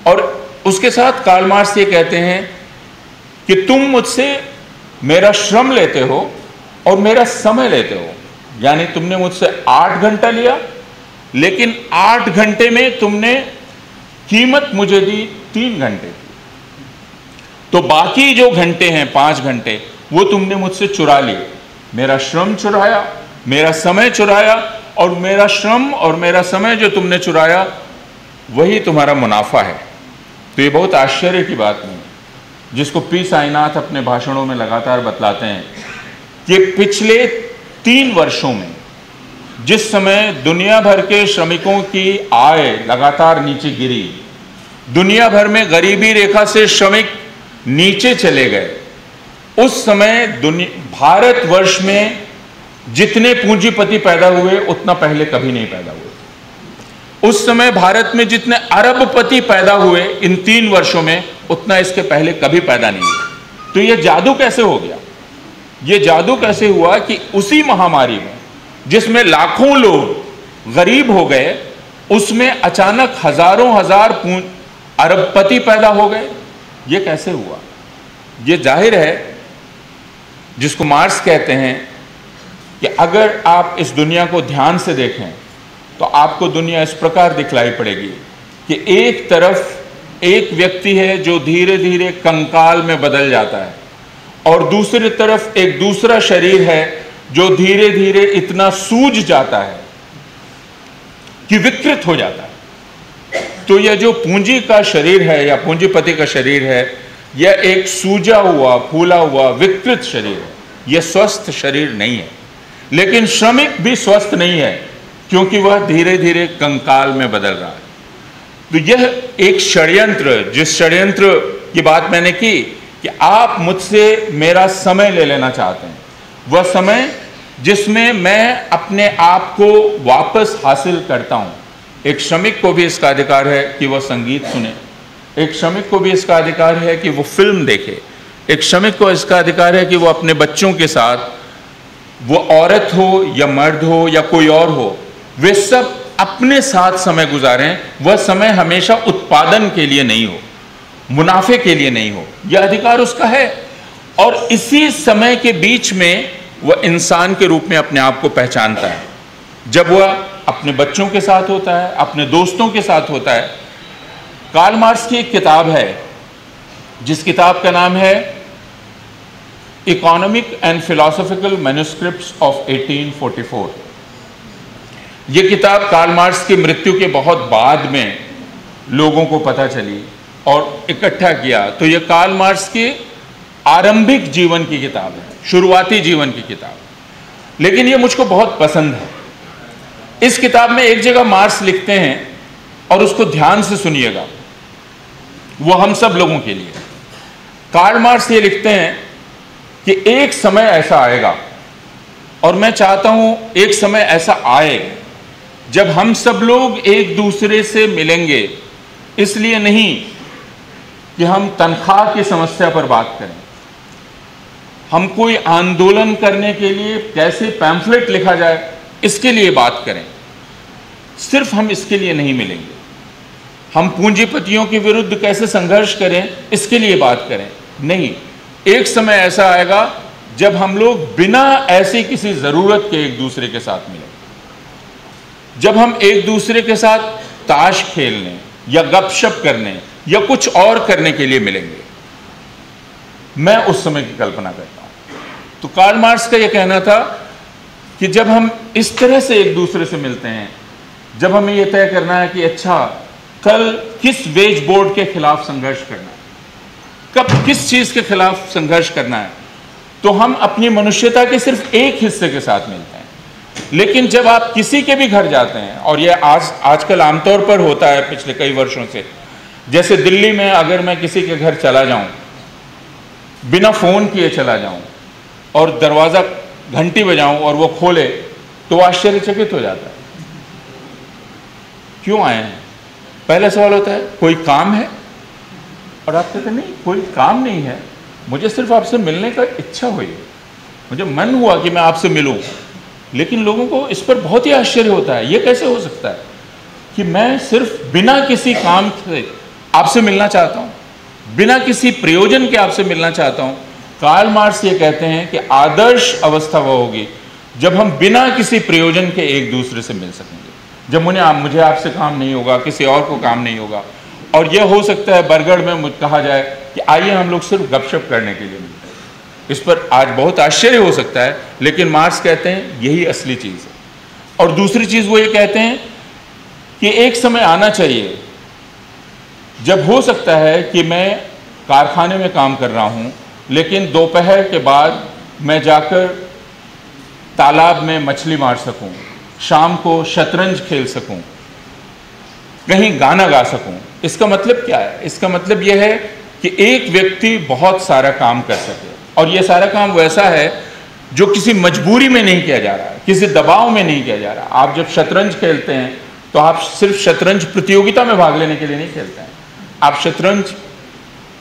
और उसके साथ कार्ल मार्क्स ये कहते हैं कि तुम मुझसे मेरा श्रम लेते हो और मेरा समय लेते हो। यानी तुमने मुझसे 8 घंटा लिया, लेकिन 8 घंटे में तुमने कीमत मुझे दी 3 घंटे की। तो बाकी जो घंटे हैं 5 घंटे, वो तुमने मुझसे चुरा लिए। मेरा श्रम चुराया, मेरा समय चुराया, और मेरा श्रम और मेरा समय जो तुमने चुराया वही तुम्हारा मुनाफा है। तो ये बहुत आश्चर्य की बात नहीं, जिसको पी साईनाथ अपने भाषणों में लगातार बतलाते हैं कि पिछले 3 वर्षों में जिस समय दुनिया भर के श्रमिकों की आय लगातार नीचे गिरी, दुनिया भर में गरीबी रेखा से श्रमिक नीचे चले गए, उस समय भारतवर्ष में जितने पूंजीपति पैदा हुए उतना पहले कभी नहीं पैदा हुए। उस समय भारत में जितने अरबपति पैदा हुए इन 3 वर्षों में, उतना इसके पहले कभी पैदा नहीं हुआ। तो ये जादू कैसे हो गया? ये जादू कैसे हुआ कि उसी महामारी में जिसमें लाखों लोग गरीब हो गए, उसमें अचानक हजारों हजार अरबपति पैदा हो गए? ये कैसे हुआ? ये जाहिर है, जिसको मार्क्स कहते हैं कि अगर आप इस दुनिया को ध्यान से देखें तो आपको दुनिया इस प्रकार दिखलाई पड़ेगी कि एक तरफ एक व्यक्ति है जो धीरे धीरे कंकाल में बदल जाता है, और दूसरी तरफ एक दूसरा शरीर है जो धीरे धीरे इतना सूज जाता है कि विकृत हो जाता है। तो यह जो पूंजी का शरीर है या पूंजीपति का शरीर है, यह एक सूजा हुआ, फूला हुआ, विकृत शरीर है। यह स्वस्थ शरीर नहीं है। लेकिन श्रमिक भी स्वस्थ नहीं है, क्योंकि वह धीरे धीरे कंकाल में बदल रहा है। तो यह एक षड्यंत्र, जिस षड्यंत्र की बात मैंने की कि आप मुझसे मेरा समय ले लेना चाहते हैं, वह समय जिसमें मैं अपने आप को वापस हासिल करता हूं। एक श्रमिक को भी इसका अधिकार है कि वह संगीत सुने, एक श्रमिक को भी इसका अधिकार है कि वो फिल्म देखे, एक श्रमिक को इसका अधिकार है कि वो अपने बच्चों के साथ, वो औरत हो या मर्द हो या कोई और हो, वे सब अपने साथ समय गुजारें। वह समय हमेशा उत्पादन के लिए नहीं हो, मुनाफे के लिए नहीं हो, यह अधिकार उसका है। और इसी समय के बीच में वह इंसान के रूप में अपने आप को पहचानता है। जब वह अपने बच्चों के साथ होता है, अपने दोस्तों के साथ होता है। कार्ल मार्क्स की एक किताब है जिस किताब का नाम है economic and philosophical manuscripts of 1844। यह किताब कार्ल मार्क्स की मृत्यु के बहुत बाद में लोगों को पता चली और इकट्ठा किया, तो यह कार्ल मार्क्स के आरंभिक जीवन की किताब है, शुरुआती जीवन की किताब, लेकिन यह मुझको बहुत पसंद है। इस किताब में एक जगह मार्क्स लिखते हैं और उसको ध्यान से सुनिएगा, वो हम सब लोगों के लिए। कार्ल मार्क्स ये लिखते हैं कि एक समय ऐसा आएगा, और मैं चाहता हूं एक समय ऐसा आए जब हम सब लोग एक दूसरे से मिलेंगे, इसलिए नहीं कि हम तनख्वाह की समस्या पर बात करें, हम कोई आंदोलन करने के लिए कैसे पैम्फलेट लिखा जाए इसके लिए बात करें, सिर्फ हम इसके लिए नहीं मिलेंगे। हम पूंजीपतियों के विरुद्ध कैसे संघर्ष करें इसके लिए बात करें, नहीं। एक समय ऐसा आएगा जब हम लोग बिना ऐसी किसी जरूरत के एक दूसरे के साथ मिलेंगे, जब हम एक दूसरे के साथ ताश खेलने या गपशप करने या कुछ और करने के लिए मिलेंगे। मैं उस समय की कल्पना करता हूं। तो कार्ल मार्क्स का यह कहना था कि जब हम इस तरह से एक दूसरे से मिलते हैं, जब हमें यह तय करना है कि अच्छा कल किस वेज बोर्ड के खिलाफ संघर्ष करना है, कब किस चीज के खिलाफ संघर्ष करना है, तो हम अपनी मनुष्यता के सिर्फ एक हिस्से के साथ मिलते हैं। लेकिन जब आप किसी के भी घर जाते हैं, और यह आजकल आमतौर पर होता है पिछले कई वर्षों से, जैसे दिल्ली में अगर मैं किसी के घर चला जाऊं, बिना फोन किए चला जाऊं और दरवाजा घंटी बजाऊं और वो खोले, तो आश्चर्यचकित हो जाता है, क्यों आए हैं? पहला सवाल होता है कोई काम है, और आप कहते नहीं कोई काम नहीं है, मुझे सिर्फ आपसे मिलने का इच्छा हुई, मुझे मन हुआ कि मैं आपसे मिलूं। लेकिन लोगों को इस पर बहुत ही आश्चर्य होता है, ये कैसे हो सकता है कि मैं सिर्फ बिना किसी काम से आपसे मिलना चाहता हूं, बिना किसी प्रयोजन के आपसे मिलना चाहता हूं। कार्ल मार्क्स ये कहते हैं कि आदर्श अवस्था वो होगी जब हम बिना किसी प्रयोजन के एक दूसरे से मिल सकेंगे, जब मुझे आपसे काम नहीं होगा, किसी और को काम नहीं होगा। और यह हो सकता है बरगढ़ में मुझे कहा जाए कि आइए हम लोग सिर्फ गपशप करने के लिए मिलते हैं। इस पर आज बहुत आश्चर्य हो सकता है, लेकिन मार्क्स कहते हैं यही असली चीज़ है। और दूसरी चीज़ वो ये कहते हैं कि एक समय आना चाहिए जब हो सकता है कि मैं कारखाने में काम कर रहा हूँ, लेकिन दोपहर के बाद मैं जाकर तालाब में मछली मार सकूँ, शाम को शतरंज खेल सकूँ, कहीं गाना गा सकूँ। इसका मतलब क्या है? इसका मतलब यह है कि एक व्यक्ति बहुत सारा काम कर सके, और यह सारा काम वैसा है जो किसी मजबूरी में नहीं किया जा रहा है, किसी दबाव में नहीं किया जा रहा। आप जब शतरंज खेलते हैं तो आप सिर्फ शतरंज प्रतियोगिता में भाग लेने के लिए नहीं खेलते हैं, आप शतरंज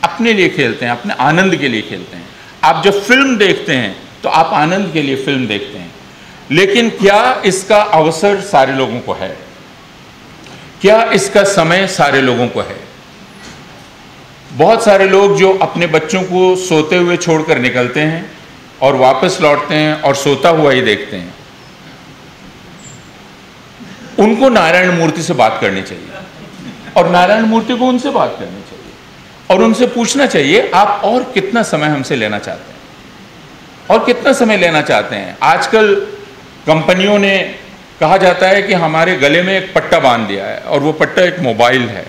अपने लिए खेलते हैं, अपने आनंद के लिए खेलते हैं। आप जब फिल्म देखते हैं तो आप आनंद के लिए फिल्म देखते हैं। लेकिन क्या इसका अवसर सारे लोगों को है? क्या इसका समय सारे लोगों को है? बहुत सारे लोग जो अपने बच्चों को सोते हुए छोड़कर निकलते हैं और वापस लौटते हैं और सोता हुआ ही देखते हैं, उनको नारायण मूर्ति से बात करनी चाहिए, और नारायण मूर्ति को उनसे बात करनी चाहिए, और उनसे पूछना चाहिए आप और कितना समय हमसे लेना चाहते हैं, और कितना समय लेना चाहते हैं। आजकल कंपनियों ने कहा जाता है कि हमारे गले में एक पट्टा बांध दिया है, और वो पट्टा एक मोबाइल है,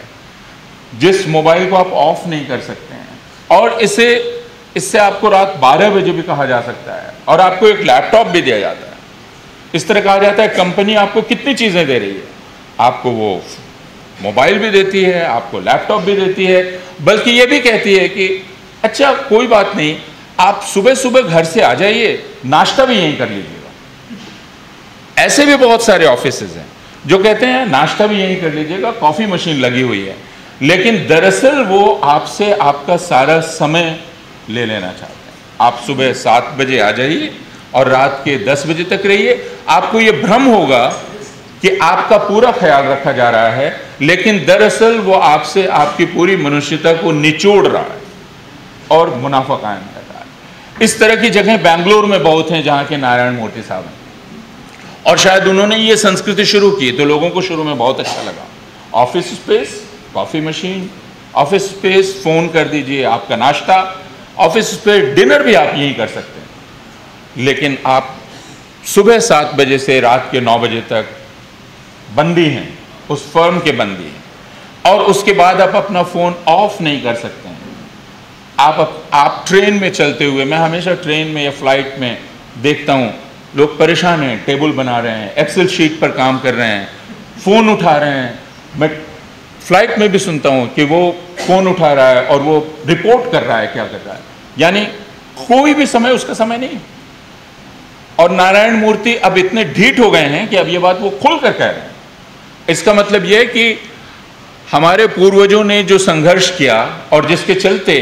जिस मोबाइल को आप ऑफ नहीं कर सकते हैं, और इससे आपको रात 12 बजे भी कहा जा सकता है, और आपको एक लैपटॉप भी दिया जाता है। इस तरह कहा जाता है कंपनी आपको कितनी चीज़ें दे रही है, आपको वो मोबाइल भी देती है, आपको लैपटॉप भी देती है, बल्कि ये भी कहती है कि अच्छा कोई बात नहीं, आप सुबह सुबह घर से आ जाइए, नाश्ता भी यहीं कर लीजिएगा। ऐसे भी बहुत सारे ऑफिसेज हैं जो कहते हैं नाश्ता भी यहीं कर लीजिएगा, कॉफ़ी मशीन लगी हुई है, लेकिन दरअसल वो आपसे आपका सारा समय ले लेना चाहते हैं। आप सुबह 7 बजे आ जाइए और रात के 10 बजे तक रहिए, आपको ये भ्रम होगा कि आपका पूरा ख्याल रखा जा रहा है, लेकिन दरअसल वो आपसे आपकी पूरी मनुष्यता को निचोड़ रहा है और मुनाफा कायम कर रहा है। इस तरह की जगह बेंगलोर में बहुत हैं जहाँ के नारायण मूर्ति साहब हैं, और शायद उन्होंने ये संस्कृति शुरू की तो लोगों को शुरू में बहुत अच्छा लगा। Office space, coffee machine, office space, phone कर दीजिए आपका नाश्ता, ऑफिस स्पेस, डिनर भी आप यहीं कर सकते हैं। लेकिन आप सुबह 7 बजे से रात के 9 बजे तक बंदी हैं, उस फर्म के बंदी हैं, और उसके बाद आप अपना फ़ोन ऑफ नहीं कर सकते हैं। आप ट्रेन में चलते हुए, मैं हमेशा ट्रेन में या फ्लाइट में देखता हूँ लोग परेशान हैं, टेबल बना रहे हैं, एक्सेल शीट पर काम कर रहे हैं, फ़ोन उठा रहे हैं। मैं फ्लाइट में भी सुनता हूँ कि वो फ़ोन उठा रहा है और वो रिपोर्ट कर रहा है क्या कर रहा है, यानी कोई भी समय उसका समय नहीं। और नारायण मूर्ति अब इतने ढीठ हो गए हैं कि अब ये बात वो खुल कर कह रहे हैं। इसका मतलब ये है कि हमारे पूर्वजों ने जो संघर्ष किया और जिसके चलते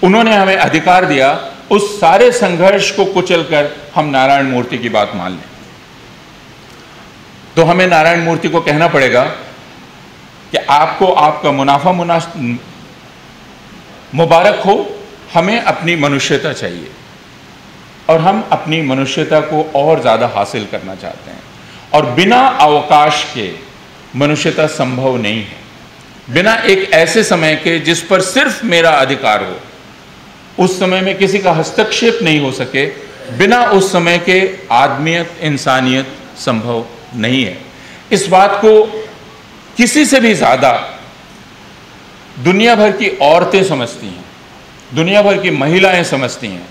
उन्होंने हमें अधिकार दिया, उस सारे संघर्ष को कुचलकर हम नारायण मूर्ति की बात मान लें, तो हमें नारायण मूर्ति को कहना पड़ेगा कि आपको आपका मुनाफा मुबारक हो, हमें अपनी मनुष्यता चाहिए और हम अपनी मनुष्यता को और ज़्यादा हासिल करना चाहते हैं। और बिना अवकाश के मनुष्यता संभव नहीं है, बिना एक ऐसे समय के जिस पर सिर्फ मेरा अधिकार हो, उस समय में किसी का हस्तक्षेप नहीं हो सके, बिना उस समय के आदमियत, इंसानियत संभव नहीं है। इस बात को किसी से भी ज़्यादा दुनिया भर की औरतें समझती हैं, दुनिया भर की महिलाएं समझती हैं,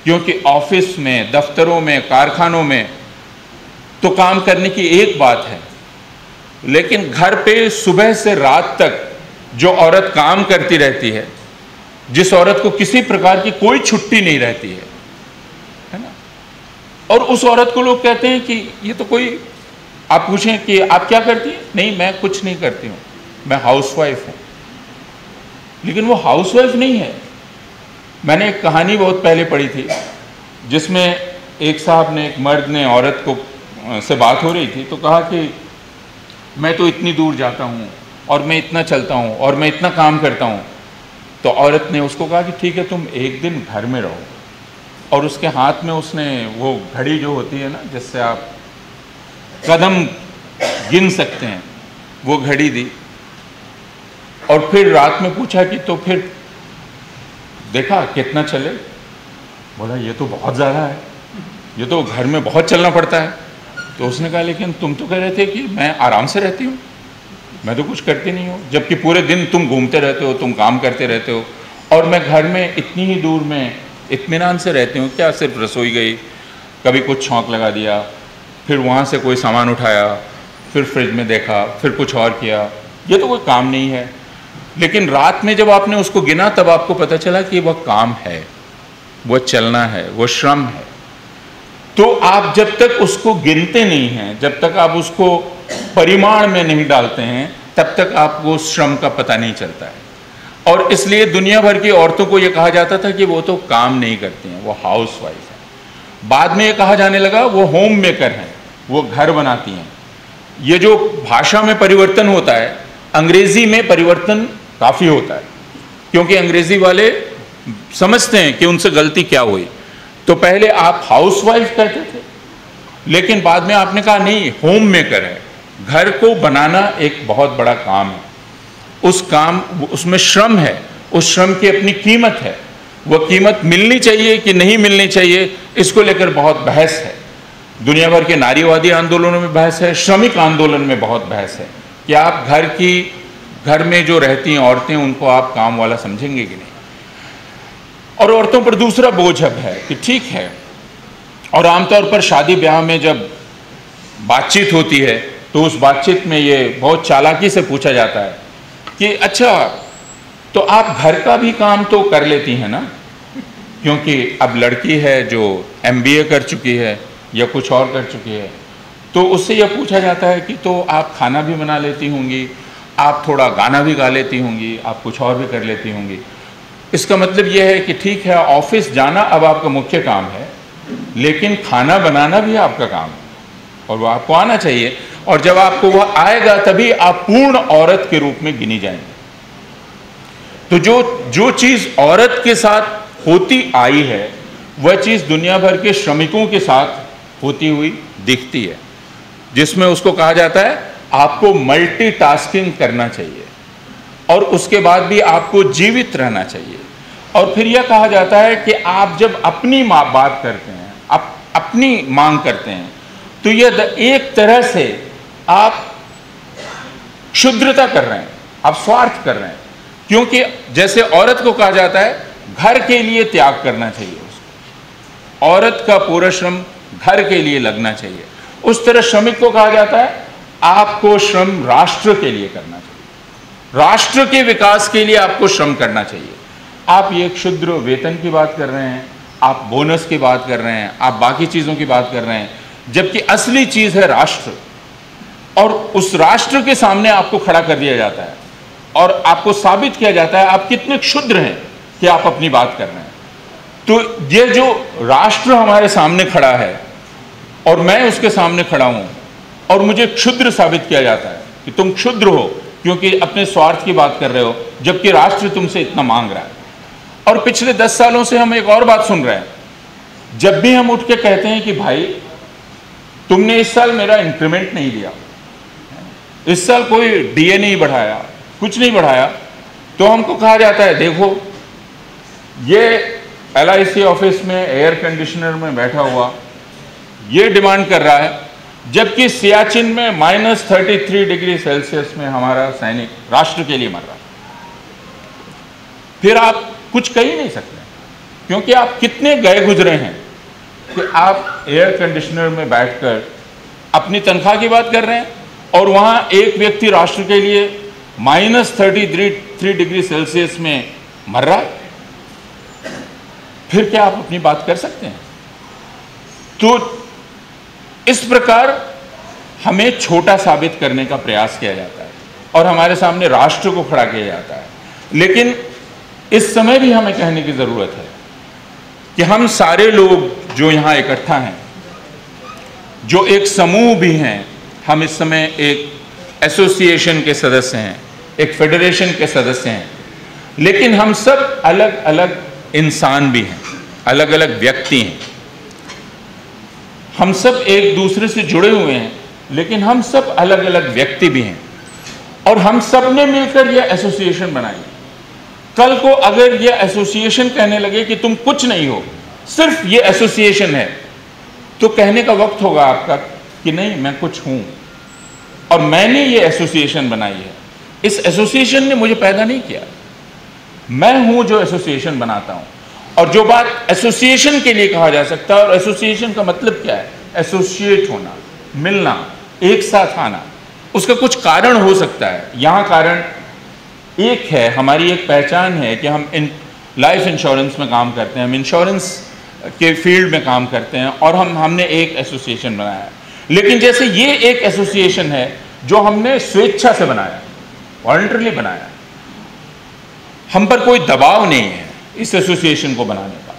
क्योंकि ऑफिस में, दफ्तरों में, कारखानों में तो काम करने की एक बात है, लेकिन घर पे सुबह से रात तक जो औरत काम करती रहती है, जिस औरत को किसी प्रकार की कोई छुट्टी नहीं रहती है ना, और उस औरत को लोग कहते हैं कि ये तो कोई, आप पूछें कि आप क्या करती हैं, नहीं मैं कुछ नहीं करती हूँ, मैं हाउसवाइफ हूँ। लेकिन वो हाउसवाइफ नहीं है। मैंने एक कहानी बहुत पहले पढ़ी थी जिसमें एक साहब ने, एक मर्द ने औरत को से बात हो रही थी तो कहा कि मैं तो इतनी दूर जाता हूँ और मैं इतना चलता हूँ और मैं इतना काम करता हूँ। तो औरत ने उसको कहा कि ठीक है तुम एक दिन घर में रहो, और उसके हाथ में उसने वो घड़ी जो होती है ना जिससे आप कदम गिन सकते हैं, वो घड़ी दी, और फिर रात में पूछा कि तो फिर देखा कितना चले। बोला ये तो बहुत ज़्यादा है, ये तो घर में बहुत चलना पड़ता है। तो उसने कहा लेकिन तुम तो कह रहे थे कि मैं आराम से रहती हूँ, मैं तो कुछ करती नहीं हूँ, जबकि पूरे दिन तुम घूमते रहते हो, तुम काम करते रहते हो, और मैं घर में इतनी ही दूर में इत्मीनान से रहती हूँ। क्या सिर्फ रसोई गई, कभी कुछ छौंक लगा दिया, फिर वहाँ से कोई सामान उठाया, फिर फ्रिज में देखा, फिर कुछ और किया, ये तो कोई काम नहीं है। लेकिन रात में जब आपने उसको गिना तब आपको पता चला कि वह काम है, वह चलना है, वह श्रम है। तो आप जब तक उसको गिनते नहीं हैं, जब तक आप उसको परिमाण में नहीं डालते हैं, तब तक आपको श्रम का पता नहीं चलता है। और इसलिए दुनिया भर की औरतों को यह कहा जाता था कि वो तो काम नहीं करती हैं, वो हाउसवाइफ हैं। बाद में ये कहा जाने लगा वो होम मेकर हैं, वो घर बनाती हैं। ये जो भाषा में परिवर्तन होता है, अंग्रेजी में परिवर्तन काफ़ी होता है, क्योंकि अंग्रेजी वाले समझते हैं कि उनसे गलती क्या हुई। तो पहले आप हाउसवाइफ कहते थे, लेकिन बाद में आपने कहा नहीं, होम मेकर है। घर को बनाना एक बहुत बड़ा काम है, उस काम, उसमें श्रम है, उस श्रम की अपनी कीमत है। वह कीमत मिलनी चाहिए कि नहीं मिलनी चाहिए, इसको लेकर बहुत बहस है। दुनिया भर के नारीवादी आंदोलनों में बहस है, श्रमिक आंदोलन में बहुत बहस है कि आप घर में जो रहती हैं औरतें, उनको आप काम वाला समझेंगे कि नहीं। और औरतों पर दूसरा बोझ अब है कि ठीक है, और आमतौर पर शादी ब्याह में जब बातचीत होती है तो उस बातचीत में ये बहुत चालाकी से पूछा जाता है कि अच्छा तो आप घर का भी काम तो कर लेती हैं ना, क्योंकि अब लड़की है जो MBA कर चुकी है या कुछ और कर चुकी है, तो उससे यह पूछा जाता है कि तो आप खाना भी बना लेती होंगी, आप थोड़ा गाना भी गा लेती होंगी, आप कुछ और भी कर लेती होंगी। इसका मतलब यह है कि ठीक है, ऑफिस जाना अब आपका मुख्य काम है, लेकिन खाना बनाना भी आपका काम है और वो आपको आना चाहिए। और जब आपको वह आएगा तभी आप पूर्ण औरत के रूप में गिनी जाएंगे। तो जो चीज़ औरत के साथ होती आई है, वह चीज़ दुनिया भर के श्रमिकों के साथ होती हुई दिखती है। जिसमें उसको कहा जाता है आपको मल्टीटास्किंग करना चाहिए और उसके बाद भी आपको जीवित रहना चाहिए। और फिर यह कहा जाता है कि आप जब अपनी बात करते हैं, अपनी मांग करते हैं, तो यह एक तरह से आप क्षुद्रता कर रहे हैं, आप स्वार्थ कर रहे हैं। क्योंकि जैसे औरत को कहा जाता है घर के लिए त्याग करना चाहिए, उसको औरत का पूरा श्रम घर के लिए लगना चाहिए, उस तरह श्रमिक को कहा जाता है आपको श्रम राष्ट्र के लिए करना चाहिए, राष्ट्र के विकास के लिए आपको श्रम करना चाहिए। आप ये क्षुद्र वेतन की बात कर रहे हैं, आप बोनस की बात कर रहे हैं, आप बाकी चीज़ों की बात कर रहे हैं, जबकि असली चीज़ है राष्ट्र। और उस राष्ट्र के सामने आपको खड़ा कर दिया जाता है और आपको साबित किया जाता है आप कितने क्षुद्र हैं कि आप अपनी बात कर रहे हैं। तो ये जो राष्ट्र हमारे सामने खड़ा है और मैं उसके सामने खड़ा हूं और मुझे क्षुद्र साबित किया जाता है कि तुम क्षुद्र हो क्योंकि अपने स्वार्थ की बात कर रहे हो, जबकि राष्ट्र तुमसे इतना मांग रहा है। और पिछले 10 सालों से हम एक और बात सुन रहे हैं, जब भी हम उठ के कहते हैं कि भाई तुमने इस साल मेरा इंक्रीमेंट नहीं दिया, इस साल कोई डीए नहीं बढ़ाया, कुछ नहीं बढ़ाया, तो हमको कहा जाता है देखो ये LIC ऑफिस में एयर कंडीशनर में बैठा हुआ ये डिमांड कर रहा है, जबकि सियाचिन में -33 डिग्री सेल्सियस में हमारा सैनिक राष्ट्र के लिए मर रहा है। फिर आप कुछ कह ही नहीं सकते क्योंकि आप कितने गए गुजरे हैं कि आप एयर कंडीशनर में बैठकर अपनी तनख्वाह की बात कर रहे हैं और वहां एक व्यक्ति राष्ट्र के लिए -33 डिग्री सेल्सियस में मर रहा है। फिर क्या आप अपनी बात कर सकते हैं? तो इस प्रकार हमें छोटा साबित करने का प्रयास किया जाता है और हमारे सामने राष्ट्र को खड़ा किया जाता है। लेकिन इस समय भी हमें कहने की जरूरत है कि हम सारे लोग जो यहां इकट्ठा हैं, जो एक समूह भी हैं, हम इस समय एक एसोसिएशन के सदस्य हैं, एक फेडरेशन के सदस्य हैं, लेकिन हम सब अलग अलग इंसान भी हैं, अलग अलग व्यक्ति हैं। हम सब एक दूसरे से जुड़े हुए हैं, लेकिन हम सब अलग अलग व्यक्ति भी हैं और हम सब ने मिलकर यह एसोसिएशन बनाई। कल को अगर यह एसोसिएशन कहने लगे कि तुम कुछ नहीं हो, सिर्फ ये एसोसिएशन है, तो कहने का वक्त होगा आपका कि नहीं मैं कुछ हूं और मैंने ये एसोसिएशन बनाई है। इस एसोसिएशन ने मुझे पैदा नहीं किया, मैं हूं जो एसोसिएशन बनाता हूं। और जो बात एसोसिएशन के लिए कहा जा सकता है, और एसोसिएशन का मतलब क्या है? एसोसिएट होना, मिलना, एक साथ आना। उसका कुछ कारण हो सकता है। यहां कारण एक है, हमारी एक पहचान है कि हम लाइफ इंश्योरेंस में काम करते हैं, हम इंश्योरेंस के फील्ड में काम करते हैं और हमने एक एसोसिएशन बनाया है। लेकिन जैसे ये एक एसोसिएशन है जो हमने स्वेच्छा से बनाया, वॉलंटरली बनाया, हम पर कोई दबाव नहीं है इस एसोसिएशन को बनाने का,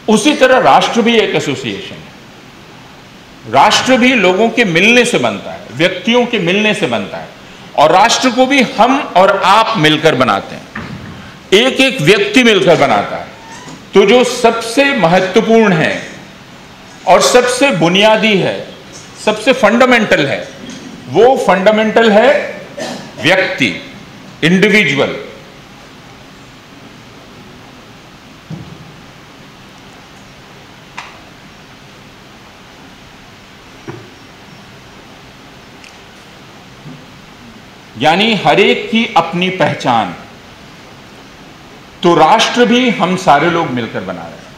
उसी तरह राष्ट्र भी एक एसोसिएशन है। राष्ट्र भी लोगों के मिलने से बनता है, व्यक्तियों के मिलने से बनता है, और राष्ट्र को भी हम और आप मिलकर बनाते हैं, एक एक व्यक्ति मिलकर बनाता है। तो जो सबसे महत्वपूर्ण है और सबसे बुनियादी है, सबसे फंडामेंटल है, वो फंडामेंटल है व्यक्ति, इंडिविजुअल। यानी हर एक की अपनी पहचान। तो राष्ट्र भी हम सारे लोग मिलकर बना रहे हैं,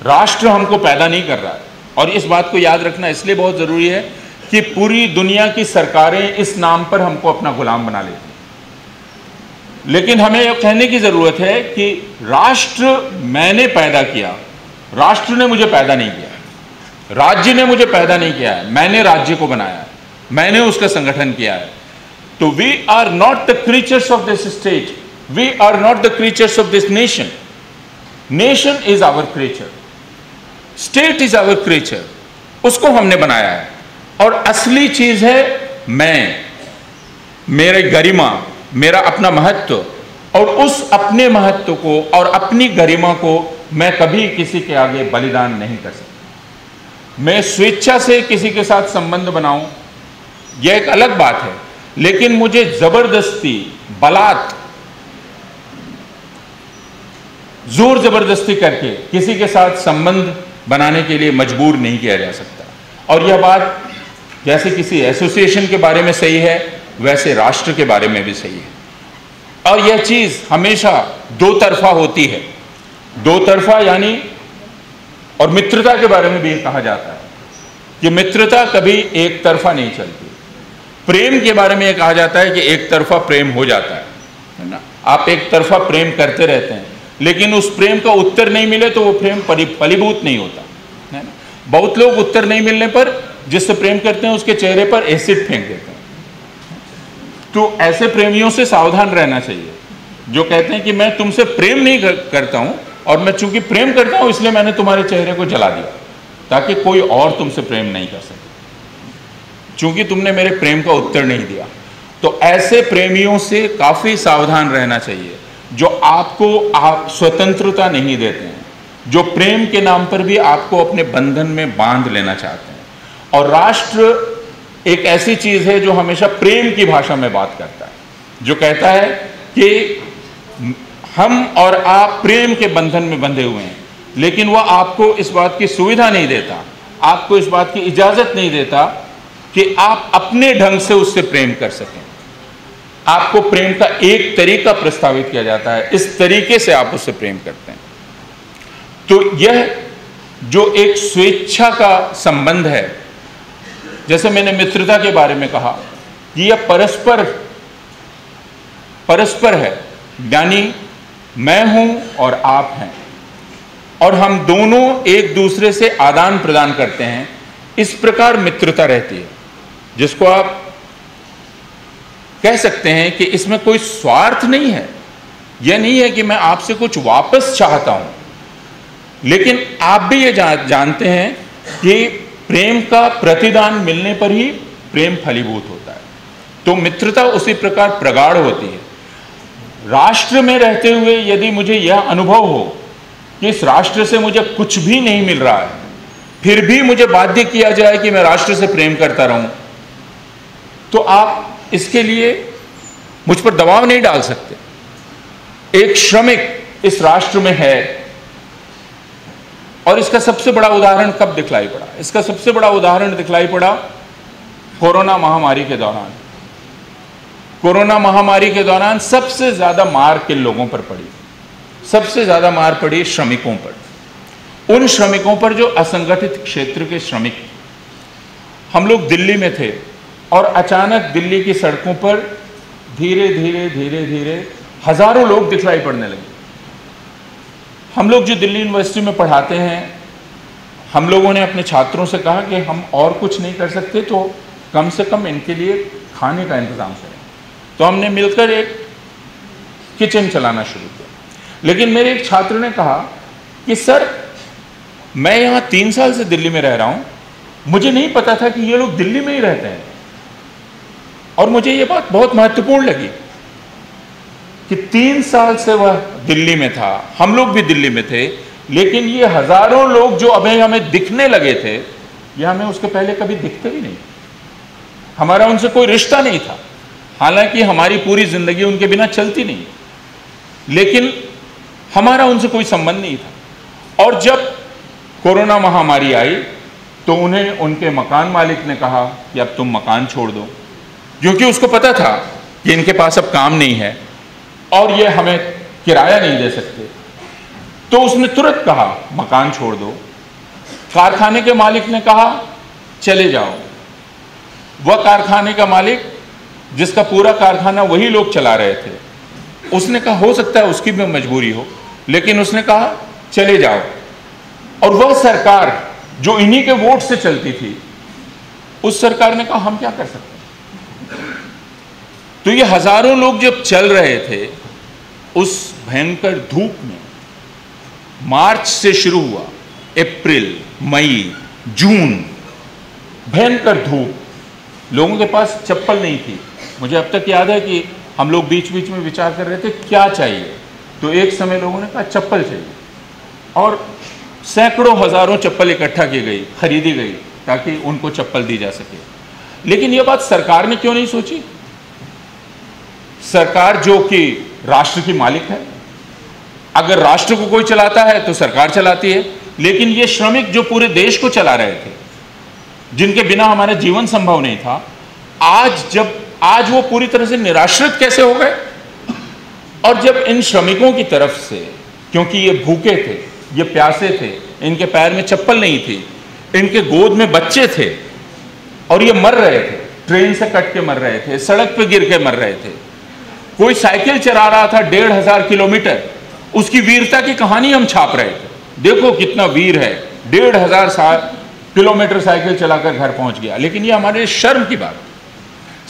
राष्ट्र हमको पैदा नहीं कर रहा है। और इस बात को याद रखना इसलिए बहुत जरूरी है कि पूरी दुनिया की सरकारें इस नाम पर हमको अपना गुलाम बना लेती हैं। लेकिन हमें यह कहने की जरूरत है कि राष्ट्र मैंने पैदा किया, राष्ट्र ने मुझे पैदा नहीं किया, राज्य ने मुझे पैदा नहीं किया है, मैंने राज्य को बनाया है, मैंने उसका संगठन किया है। तो we are not the creatures of this state, we are not the creatures of this nation. Nation is our creature, state is our creature, उसको हमने बनाया है। और असली चीज है मैं, मेरे गरिमा, मेरा अपना महत्व, और उस अपने महत्व को और अपनी गरिमा को मैं कभी किसी के आगे बलिदान नहीं कर सकता। मैं स्वेच्छा से किसी के साथ संबंध बनाऊं यह एक अलग बात है, लेकिन मुझे जबरदस्ती, बलात्, जोर जबरदस्ती करके किसी के साथ संबंध बनाने के लिए मजबूर नहीं किया जा सकता। और यह बात जैसे किसी एसोसिएशन के बारे में सही है, वैसे राष्ट्र के बारे में भी सही है। और यह चीज हमेशा दो तरफा होती है, दो तरफा यानी, और मित्रता के बारे में भी कहा जाता है कि मित्रता कभी एक तरफा नहीं चलती। प्रेम के बारे में यह कहा जाता है कि एक तरफा प्रेम हो जाता है ना। आप एक तरफा प्रेम करते रहते हैं, लेकिन उस प्रेम का उत्तर नहीं मिले तो वो प्रेम फलीभूत नहीं होता है ना। बहुत लोग उत्तर नहीं मिलने पर जिससे प्रेम करते हैं उसके चेहरे पर एसिड फेंक देते हैं। तो ऐसे प्रेमियों से सावधान रहना चाहिए जो कहते हैं कि मैं तुमसे प्रेम नहीं करता हूं, और मैं चूंकि प्रेम करता हूं इसलिए मैंने तुम्हारे चेहरे को जला दिया ताकि कोई और तुमसे प्रेम नहीं कर सके, चूंकि तुमने मेरे प्रेम का उत्तर नहीं दिया। तो ऐसे प्रेमियों से काफी सावधान रहना चाहिए जो आपको आप स्वतंत्रता नहीं देते हैं, जो प्रेम के नाम पर भी आपको अपने बंधन में बांध लेना चाहते हैं। और राष्ट्र एक ऐसी चीज है जो हमेशा प्रेम की भाषा में बात करता है, जो कहता है कि हम और आप प्रेम के बंधन में बंधे हुए हैं, लेकिन वह आपको इस बात की सुविधा नहीं देता, आपको इस बात की इजाजत नहीं देता कि आप अपने ढंग से उससे प्रेम कर सकें। आपको प्रेम का एक तरीका प्रस्तावित किया जाता है, इस तरीके से आप उससे प्रेम करते हैं। तो यह जो एक स्वेच्छा का संबंध है, जैसे मैंने मित्रता के बारे में कहा कि यह परस्पर है, यानी मैं हूं और आप हैं, और हम दोनों एक दूसरे से आदान प्रदान करते हैं। इस प्रकार मित्रता रहती है, जिसको आप कह सकते हैं कि इसमें कोई स्वार्थ नहीं है। यह नहीं है कि मैं आपसे कुछ वापस चाहता हूं, लेकिन आप भी ये जानते हैं कि प्रेम का प्रतिदान मिलने पर ही प्रेम फलीभूत होता है। तो मित्रता उसी प्रकार प्रगाढ़ होती है। राष्ट्र में रहते हुए यदि मुझे यह अनुभव हो कि इस राष्ट्र से मुझे कुछ भी नहीं मिल रहा है, फिर भी मुझे बाध्य किया जाए कि मैं राष्ट्र से प्रेम करता रहूं, तो आप इसके लिए मुझ पर दबाव नहीं डाल सकते। एक श्रमिक इस राष्ट्र में है, और इसका सबसे बड़ा उदाहरण कब दिखलाई पड़ा? इसका सबसे बड़ा उदाहरण दिखलाई पड़ा कोरोना महामारी के दौरान। कोरोना महामारी के दौरान सबसे ज्यादा मार किन लोगों पर पड़ी? सबसे ज्यादा मार पड़ी श्रमिकों पर, उन श्रमिकों पर जो असंगठित क्षेत्र के श्रमिक। हम लोग दिल्ली में थे और अचानक दिल्ली की सड़कों पर धीरे धीरे धीरे धीरे हजारों लोग दिखलाई पड़ने लगे। हम लोग जो दिल्ली यूनिवर्सिटी में पढ़ाते हैं, हम लोगों ने अपने छात्रों से कहा कि हम और कुछ नहीं कर सकते तो कम से कम इनके लिए खाने का इंतजाम करें। तो हमने मिलकर एक किचन चलाना शुरू किया। लेकिन मेरे एक छात्र ने कहा कि सर, मैं यहाँ 3 साल से दिल्ली में रह रहा हूँ, मुझे नहीं पता था कि ये लोग दिल्ली में ही रहते हैं। और मुझे ये बात बहुत महत्वपूर्ण लगी कि 3 साल से वह दिल्ली में था, हम लोग भी दिल्ली में थे, लेकिन ये हजारों लोग जो अभी हमें दिखने लगे थे, ये हमें उसके पहले कभी दिखते भी नहीं। हमारा उनसे कोई रिश्ता नहीं था, हालांकि हमारी पूरी जिंदगी उनके बिना चलती नहीं, लेकिन हमारा उनसे कोई संबंध नहीं था। और जब कोरोना महामारी आई तो उन्हें उनके मकान मालिक ने कहा कि अब तुम मकान छोड़ दो, क्योंकि उसको पता था कि इनके पास अब काम नहीं है और ये हमें किराया नहीं दे सकते। तो उसने तुरंत कहा मकान छोड़ दो। कारखाने के मालिक ने कहा चले जाओ। वह कारखाने का मालिक, जिसका पूरा कारखाना वही लोग चला रहे थे, उसने कहा हो सकता है उसकी भी मजबूरी हो, लेकिन उसने कहा चले जाओ। और वह सरकार जो इन्हीं के वोट से चलती थी, उस सरकार ने कहा हम क्या कर सकते हैं। तो ये हजारों लोग जब चल रहे थे उस भयंकर धूप में, मार्च से शुरू हुआ, अप्रैल, मई, जून, भयंकर धूप, लोगों के पास चप्पल नहीं थी। मुझे अब तक याद है कि हम लोग बीच बीच में विचार कर रहे थे क्या चाहिए, तो एक समय लोगों ने कहा चप्पल चाहिए, और सैकड़ों हजारों चप्पल इकट्ठा की गई, खरीदी गई ताकि उनको चप्पल दी जा सके। लेकिन यह बात सरकार ने क्यों नहीं सोची? सरकार जो कि राष्ट्र की मालिक है, अगर राष्ट्र को कोई चलाता है तो सरकार चलाती है, लेकिन ये श्रमिक जो पूरे देश को चला रहे थे, जिनके बिना हमारा जीवन संभव नहीं था, आज वो पूरी तरह से निराश्रित कैसे हो गए? और जब इन श्रमिकों की तरफ से, क्योंकि ये भूखे थे, ये प्यासे थे, इनके पैर में चप्पल नहीं थी, इनके गोद में बच्चे थे और ये मर रहे थे, ट्रेन से कट के मर रहे थे, सड़क पे गिर के मर रहे थे। कोई साइकिल चला रहा था 1500 किलोमीटर, उसकी वीरता की कहानी हम छाप रहे थे, देखो कितना वीर है, 1500 किलोमीटर साइकिल चलाकर घर पहुंच गया। लेकिन ये हमारे शर्म की बात,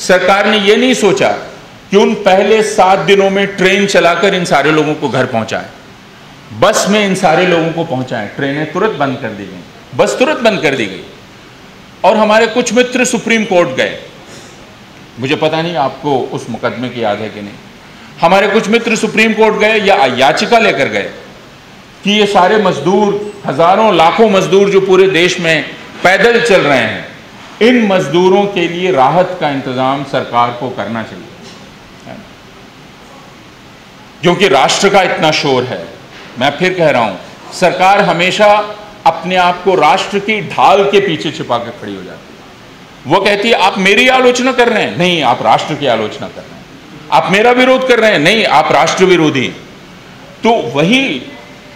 सरकार ने ये नहीं सोचा कि उन पहले 7 दिनों में ट्रेन चलाकर इन सारे लोगों को घर पहुंचाएं, बस में इन सारे लोगों को पहुंचाएं। ट्रेनें तुरंत बंद कर दी गई, बस तुरंत बंद कर दी गई। और हमारे कुछ मित्र सुप्रीम कोर्ट गए, मुझे पता नहीं आपको उस मुकदमे की याद है कि नहीं। हमारे कुछ मित्र सुप्रीम कोर्ट गए या याचिका लेकर गए कि ये सारे मजदूर, हजारों लाखों मजदूर जो पूरे देश में पैदल चल रहे हैं, इन मजदूरों के लिए राहत का इंतजाम सरकार को करना चाहिए, क्योंकि राष्ट्र का इतना शोर है। मैं फिर कह रहा हूं, सरकार हमेशा अपने आप को राष्ट्र की ढाल के पीछे छिपा कर खड़ी हो जाती है। वो कहती है आप मेरी आलोचना कर रहे हैं, नहीं आप राष्ट्र की आलोचना कर रहे हैं, आप मेरा विरोध कर रहे हैं, नहीं आप राष्ट्र विरोधी हैं। तो वही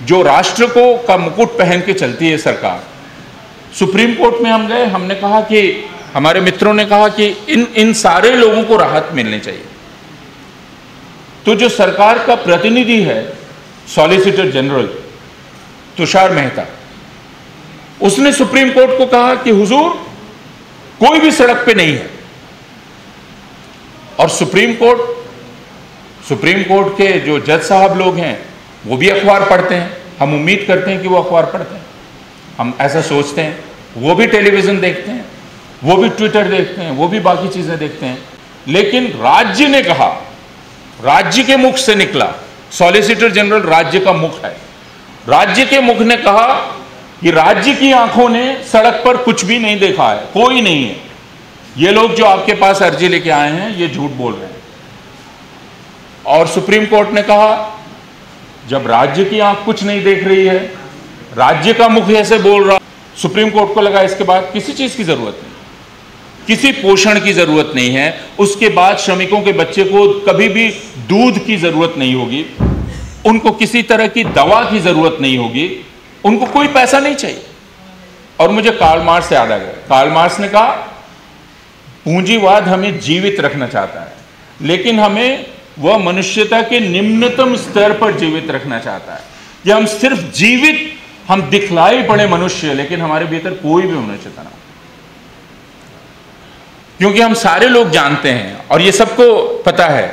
जो राष्ट्र को का मुकुट पहन के चलती है सरकार। सुप्रीम कोर्ट में हम गए, हमने कहा कि हमारे मित्रों ने कहा कि इन सारे लोगों को राहत मिलनी चाहिए। तो जो सरकार का प्रतिनिधि है, सॉलिसिटर जनरल तुषार मेहता, उसने सुप्रीम कोर्ट को कहा कि हुजूर कोई भी सड़क पे नहीं है। और सुप्रीम कोर्ट के जो जज साहब लोग हैं वो भी अखबार पढ़ते हैं, हम उम्मीद करते हैं कि वो अखबार पढ़ते हैं, हम ऐसा सोचते हैं। वो भी टेलीविजन देखते हैं, वो भी ट्विटर देखते हैं, वो भी बाकी चीजें देखते हैं। लेकिन राज्य ने कहा, राज्य के मुख से निकला, सॉलिसिटर जनरल राज्य का मुख है, राज्य के मुख ने कहा कि राज्य की आंखों ने सड़क पर कुछ भी नहीं देखा है, कोई नहीं है, ये लोग जो आपके पास अर्जी लेके आए हैं ये झूठ बोल रहे हैं। और सुप्रीम कोर्ट ने कहा जब राज्य की आंख कुछ नहीं देख रही है, राज्य का मुख ऐसे बोल रहा, सुप्रीम कोर्ट को लगा इसके बाद किसी चीज की जरूरत नहीं, किसी पोषण की जरूरत नहीं है, उसके बाद श्रमिकों के बच्चे को कभी भी दूध की जरूरत नहीं होगी, उनको किसी तरह की दवा की जरूरत नहीं होगी, उनको कोई पैसा नहीं चाहिए। और मुझे कार्ल मार्क्स याद आ गया। कार्ल मार्क्स ने कहा पूंजीवाद हमें जीवित रखना चाहता है, लेकिन हमें वह मनुष्यता के निम्नतम स्तर पर जीवित रखना चाहता है। कि हम सिर्फ जीवित, हम दिखलाई पड़े मनुष्य, लेकिन हमारे भीतर कोई भी मनुष्यता ना हो। क्योंकि हम सारे लोग जानते हैं और ये सबको पता है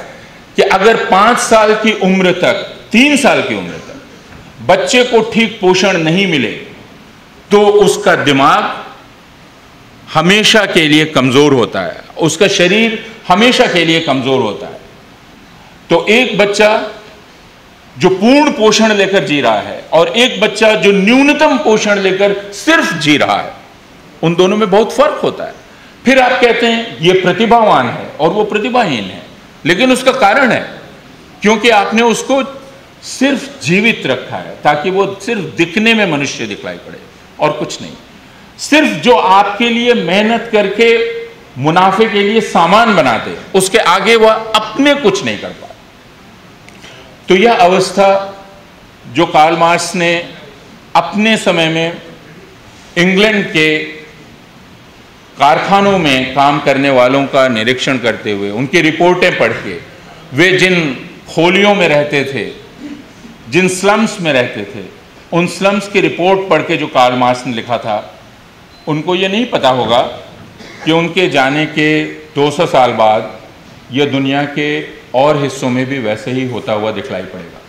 कि अगर 5 साल की उम्र तक, 3 साल की उम्र तक बच्चे को ठीक पोषण नहीं मिले तो उसका दिमाग हमेशा के लिए कमजोर होता है, उसका शरीर हमेशा के लिए कमजोर होता है। तो एक बच्चा जो पूर्ण पोषण लेकर जी रहा है और एक बच्चा जो न्यूनतम पोषण लेकर सिर्फ जी रहा है, उन दोनों में बहुत फर्क होता है। फिर आप कहते हैं ये प्रतिभावान है और वो प्रतिभाहीन है, लेकिन उसका कारण है क्योंकि आपने उसको सिर्फ जीवित रखा है ताकि वो सिर्फ दिखने में मनुष्य दिखलाई पड़े और कुछ नहीं। सिर्फ जो आपके लिए मेहनत करके मुनाफे के लिए सामान बनाते, उसके आगे वह अपने कुछ नहीं कर पाए। तो यह अवस्था जो कार्ल मार्क्स ने अपने समय में इंग्लैंड के कारखानों में काम करने वालों का निरीक्षण करते हुए, उनकी रिपोर्टें पढ़ के, वे जिन खोलियों में रहते थे, जिन स्लम्स में रहते थे, उन स्लम्स की रिपोर्ट पढ़ के जो कार्ल मार्क्स ने लिखा था, उनको ये नहीं पता होगा कि उनके जाने के 200 साल बाद यह दुनिया के और हिस्सों में भी वैसे ही होता हुआ दिखलाई पड़ेगा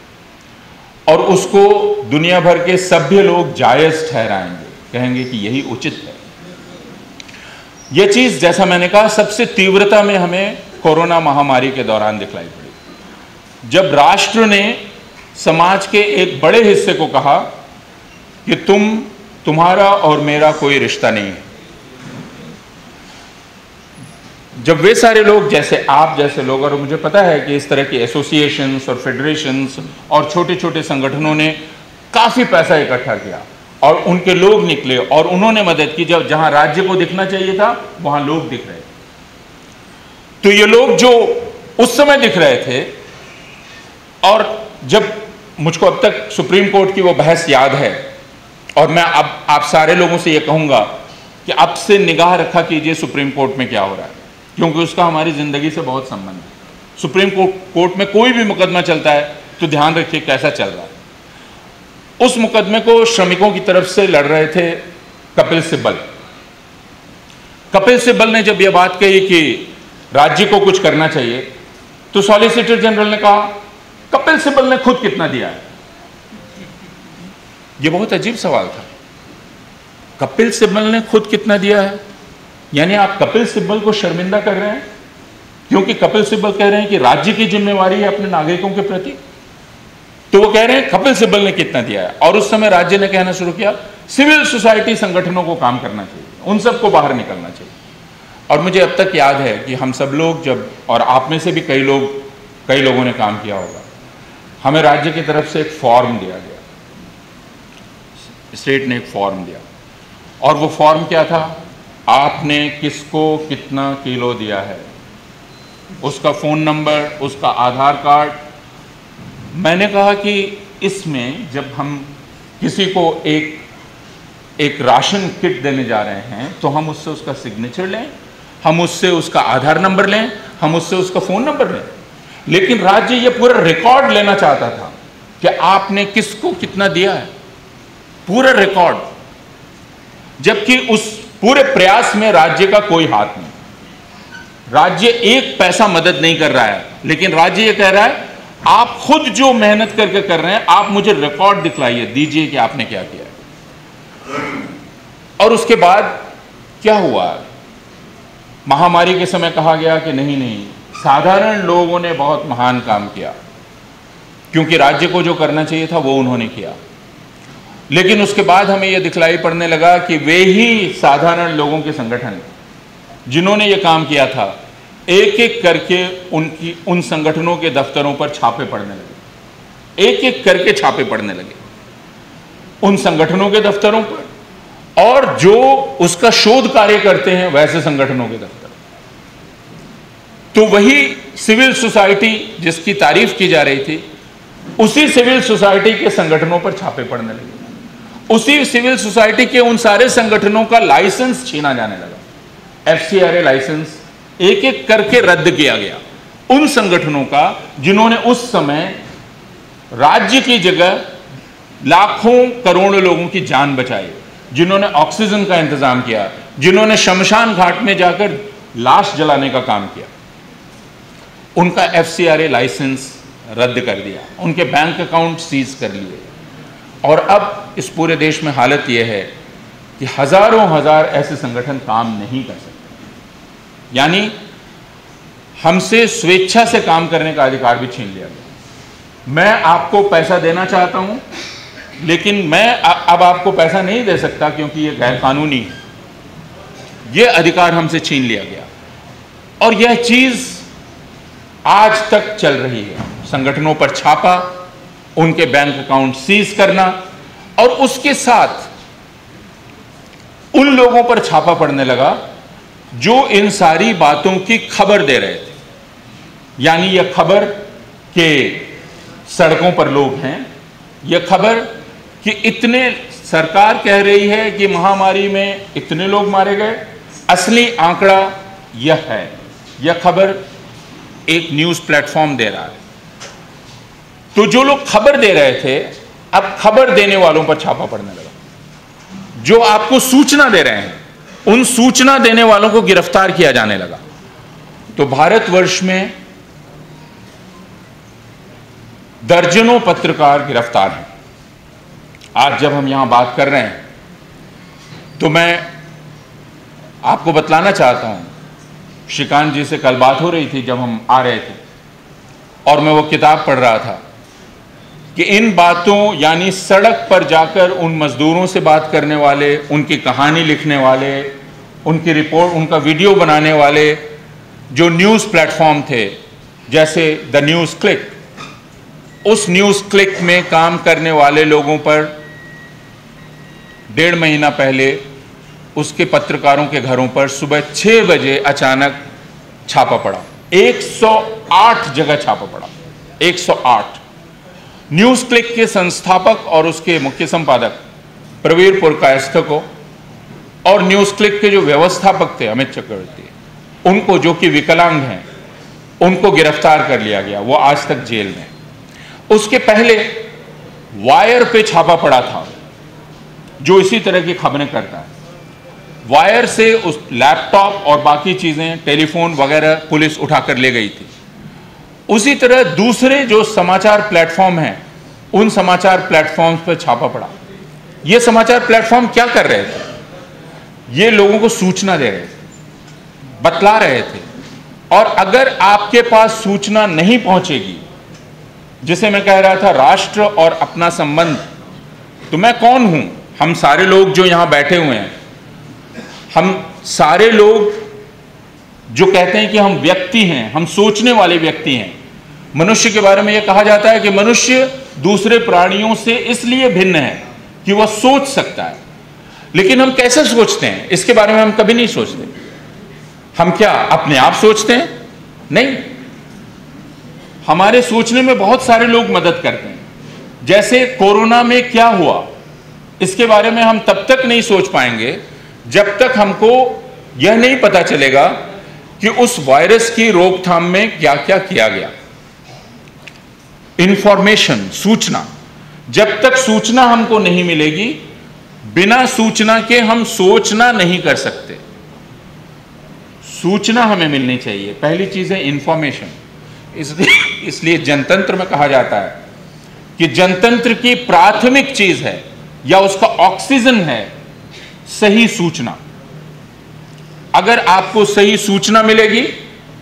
और उसको दुनिया भर के सभ्य लोग जायज़ ठहराएंगे, कहेंगे कि यही उचित है। यह चीज़, जैसा मैंने कहा, सबसे तीव्रता में हमें कोरोना महामारी के दौरान दिखलाई पड़ी, जब राष्ट्र ने समाज के एक बड़े हिस्से को कहा कि तुम्हारा और मेरा कोई रिश्ता नहीं है। जब वे सारे लोग, जैसे आप जैसे लोग, और मुझे पता है कि इस तरह की एसोसिएशंस और फेडरेशंस और छोटे छोटे संगठनों ने काफ़ी पैसा इकट्ठा किया और उनके लोग निकले और उन्होंने मदद की। जब जहां राज्य को दिखना चाहिए था वहां लोग दिख रहे थे। तो ये लोग जो उस समय दिख रहे थे, और जब मुझको अब तक सुप्रीम कोर्ट की वो बहस याद है, और मैं अब आप सारे लोगों से ये कहूंगा कि अब से निगाह रखा कीजिए सुप्रीम कोर्ट में क्या हो रहा है, क्योंकि उसका हमारी जिंदगी से बहुत संबंध है। सुप्रीम कोर्ट में कोई भी मुकदमा चलता है तो ध्यान रखिए कैसा चल रहा है। उस मुकदमे को श्रमिकों की तरफ से लड़ रहे थे कपिल सिब्बल। कपिल सिब्बल ने जब यह बात कही कि राज्य को कुछ करना चाहिए, तो सॉलिसिटर जनरल ने कहा कपिल सिब्बल ने खुद कितना दिया है। यह बहुत अजीब सवाल था। कपिल सिब्बल ने खुद कितना दिया है, यानी आप कपिल सिब्बल को शर्मिंदा कर रहे हैं, क्योंकि कपिल सिब्बल कह रहे हैं कि राज्य की जिम्मेवारी है अपने नागरिकों के प्रति। तो वो कह रहे हैं कपिल सिब्बल ने कितना दिया है। और उस समय राज्य ने कहना शुरू किया सिविल सोसाइटी संगठनों को काम करना चाहिए, उन सबको बाहर निकलना चाहिए। और मुझे अब तक याद है कि हम सब लोग जब, और आप में से भी कई लोगों ने काम किया होगा, हमें राज्य की तरफ से एक फॉर्म दिया गया, स्टेट ने एक फॉर्म दिया, और वो फॉर्म क्या था, आपने किसको कितना किलो दिया है, उसका फ़ोन नंबर, उसका आधार कार्ड। मैंने कहा कि इसमें जब हम किसी को एक राशन किट देने जा रहे हैं तो हम उससे उसका सिग्नेचर लें, हम उससे उसका आधार नंबर लें, हम उससे उसका फ़ोन नंबर लें। लेकिन राज्य ये पूरा रिकॉर्ड लेना चाहता था कि आपने किसको कितना दिया है, पूरा रिकॉर्ड। जबकि उस पूरे प्रयास में राज्य का कोई हाथ नहीं, राज्य एक पैसा मदद नहीं कर रहा है, लेकिन राज्य ये कह रहा है आप खुद जो मेहनत करके कर रहे हैं, आप मुझे रिकॉर्ड दिखलाइए, दीजिए कि आपने क्या किया है। और उसके बाद क्या हुआ, महामारी के समय कहा गया कि नहीं, साधारण लोगों ने बहुत महान काम किया, क्योंकि राज्य को जो करना चाहिए था वो उन्होंने किया। लेकिन उसके बाद हमें यह दिखलाई पड़ने लगा कि वे ही साधारण लोगों के संगठन जिन्होंने ये काम किया था, एक एक करके उन संगठनों के दफ्तरों पर छापे पड़ने लगे, एक एक करके छापे पड़ने लगे उन संगठनों के दफ्तरों पर, और जो उसका शोध कार्य करते हैं वैसे संगठनों के दफ्तर। तो वही सिविल सोसाइटी जिसकी तारीफ की जा रही थी, उसी सिविल सोसाइटी के संगठनों पर छापे पड़ने लगे, उसी सिविल सोसाइटी के उन सारे संगठनों का लाइसेंस छीना जाने लगा। FCRA लाइसेंस एक एक करके रद्द किया गया उन संगठनों का जिन्होंने उस समय राज्य की जगह लाखों करोड़ों लोगों की जान बचाई, जिन्होंने ऑक्सीजन का इंतजाम किया, जिन्होंने शमशान घाट में जाकर लाश जलाने का काम किया। उनका FCRA लाइसेंस रद्द कर दिया, उनके बैंक अकाउंट सीज कर लिए। और अब इस पूरे देश में हालत यह है कि हजारों हजार ऐसे संगठन काम नहीं कर सकते, यानी हमसे स्वेच्छा से काम करने का अधिकार भी छीन लिया गया। मैं आपको पैसा देना चाहता हूं, लेकिन मैं अब आपको पैसा नहीं दे सकता क्योंकि यह गैर कानूनी है। यह अधिकार हमसे छीन लिया गया, और यह चीज आज तक चल रही है। संगठनों पर छापा, उनके बैंक अकाउंट सीज करना, और उसके साथ उन लोगों पर छापा पड़ने लगा जो इन सारी बातों की खबर दे रहे थे। यानी यह खबर कि सड़कों पर लोग हैं, यह खबर कि इतने, सरकार कह रही है कि महामारी में इतने लोग मारे गए, असली आंकड़ा यह है। यह खबर एक न्यूज़ प्लेटफॉर्म दे रहा है। तो जो लोग खबर दे रहे थे, अब खबर देने वालों पर छापा पड़ने लगा। जो आपको सूचना दे रहे हैं, उन सूचना देने वालों को गिरफ्तार किया जाने लगा। तो भारतवर्ष में दर्जनों पत्रकार गिरफ्तार हैं। आज जब हम यहां बात कर रहे हैं तो मैं आपको बतलाना चाहता हूं, श्रीकांत जी से कल बात हो रही थी जब हम आ रहे थे, और मैं वो किताब पढ़ रहा था कि इन बातों, यानी सड़क पर जाकर उन मजदूरों से बात करने वाले, उनकी कहानी लिखने वाले, उनकी रिपोर्ट, उनका वीडियो बनाने वाले, जो न्यूज़ प्लेटफॉर्म थे, जैसे द न्यूज़ क्लिक, उस न्यूज़ क्लिक में काम करने वाले लोगों पर 1.5 महीना पहले उसके पत्रकारों के घरों पर सुबह 6 बजे अचानक छापा पड़ा। 108 जगह छापा पड़ा, 108। न्यूज़ क्लिक के संस्थापक और उसके मुख्य संपादक प्रवीर पुरकायस्थ को और न्यूज़ क्लिक के जो व्यवस्थापक थे अमित चक्रवर्ती, उनको, जो कि विकलांग हैं, उनको गिरफ्तार कर लिया गया। वो आज तक जेल में। उसके पहले वायर पे छापा पड़ा था, जो इसी तरह की खबरें करता है। वायर से उस लैपटॉप और बाकी चीजें, टेलीफोन वगैरह पुलिस उठाकर ले गई थी। उसी तरह दूसरे जो समाचार प्लेटफॉर्म हैं, उन समाचार प्लेटफॉर्म्स पर छापा पड़ा। ये समाचार प्लेटफॉर्म क्या कर रहे थे? ये लोगों को सूचना दे रहे थे, बतला रहे थे। और अगर आपके पास सूचना नहीं पहुंचेगी, जिसे मैं कह रहा था राष्ट्र और अपना संबंध, तो मैं कौन हूं? हम सारे लोग जो यहां बैठे हुए हैं, हम सारे लोग जो कहते हैं कि हम व्यक्ति हैं, हम सोचने वाले व्यक्ति हैं। मनुष्य के बारे में यह कहा जाता है कि मनुष्य दूसरे प्राणियों से इसलिए भिन्न है कि वह सोच सकता है। लेकिन हम कैसे सोचते हैं, इसके बारे में हम कभी नहीं सोचते। हम क्या अपने आप सोचते हैं? नहीं, हमारे सोचने में बहुत सारे लोग मदद करते हैं। जैसे कोरोना में क्या हुआ, इसके बारे में हम तब तक नहीं सोच पाएंगे जब तक हमको यह नहीं पता चलेगा कि उस वायरस की रोकथाम में क्या क्या किया गया। इंफॉर्मेशन, सूचना, जब तक सूचना हमको नहीं मिलेगी, बिना सूचना के हम सोचना नहीं कर सकते। सूचना हमें मिलनी चाहिए। पहली चीज है इंफॉर्मेशन। इसलिए जनतंत्र में कहा जाता है कि जनतंत्र की प्राथमिक चीज है या उसका ऑक्सीजन है सही सूचना। अगर आपको सही सूचना मिलेगी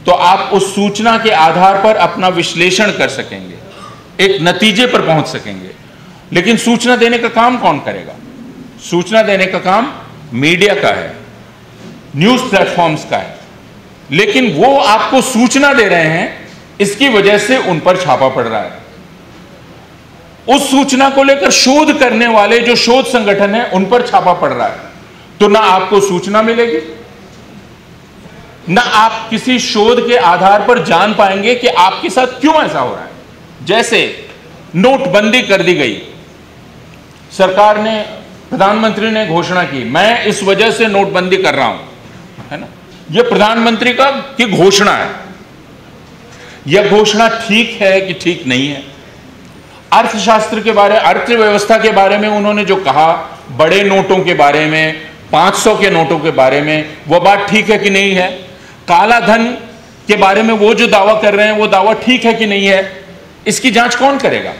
तो आप उस सूचना के आधार पर अपना विश्लेषण कर सकेंगे, एक नतीजे पर पहुंच सकेंगे। लेकिन सूचना देने का काम कौन करेगा? सूचना देने का काम मीडिया का है, न्यूज़ प्लेटफॉर्म्स का है। लेकिन वो आपको सूचना दे रहे हैं, इसकी वजह से उन पर छापा पड़ रहा है। उस सूचना को लेकर शोध करने वाले जो शोध संगठन है, उन पर छापा पड़ रहा है। तो ना आपको सूचना मिलेगी, ना आप किसी शोध के आधार पर जान पाएंगे कि आपके साथ क्यों ऐसा हो रहा है। जैसे नोटबंदी कर दी गई, सरकार ने, प्रधानमंत्री ने घोषणा की, मैं इस वजह से नोटबंदी कर रहा हूं, है ना। यह प्रधानमंत्री की घोषणा है। यह घोषणा ठीक है कि ठीक नहीं है? अर्थशास्त्र के बारे, अर्थव्यवस्था के बारे में उन्होंने जो कहा, बड़े नोटों के बारे में, 500 के नोटों के बारे में, वह बात ठीक है कि नहीं है? काला धन के बारे में वो जो दावा कर रहे हैं, वो दावा ठीक है कि नहीं है? इसकी जांच कौन करेगा?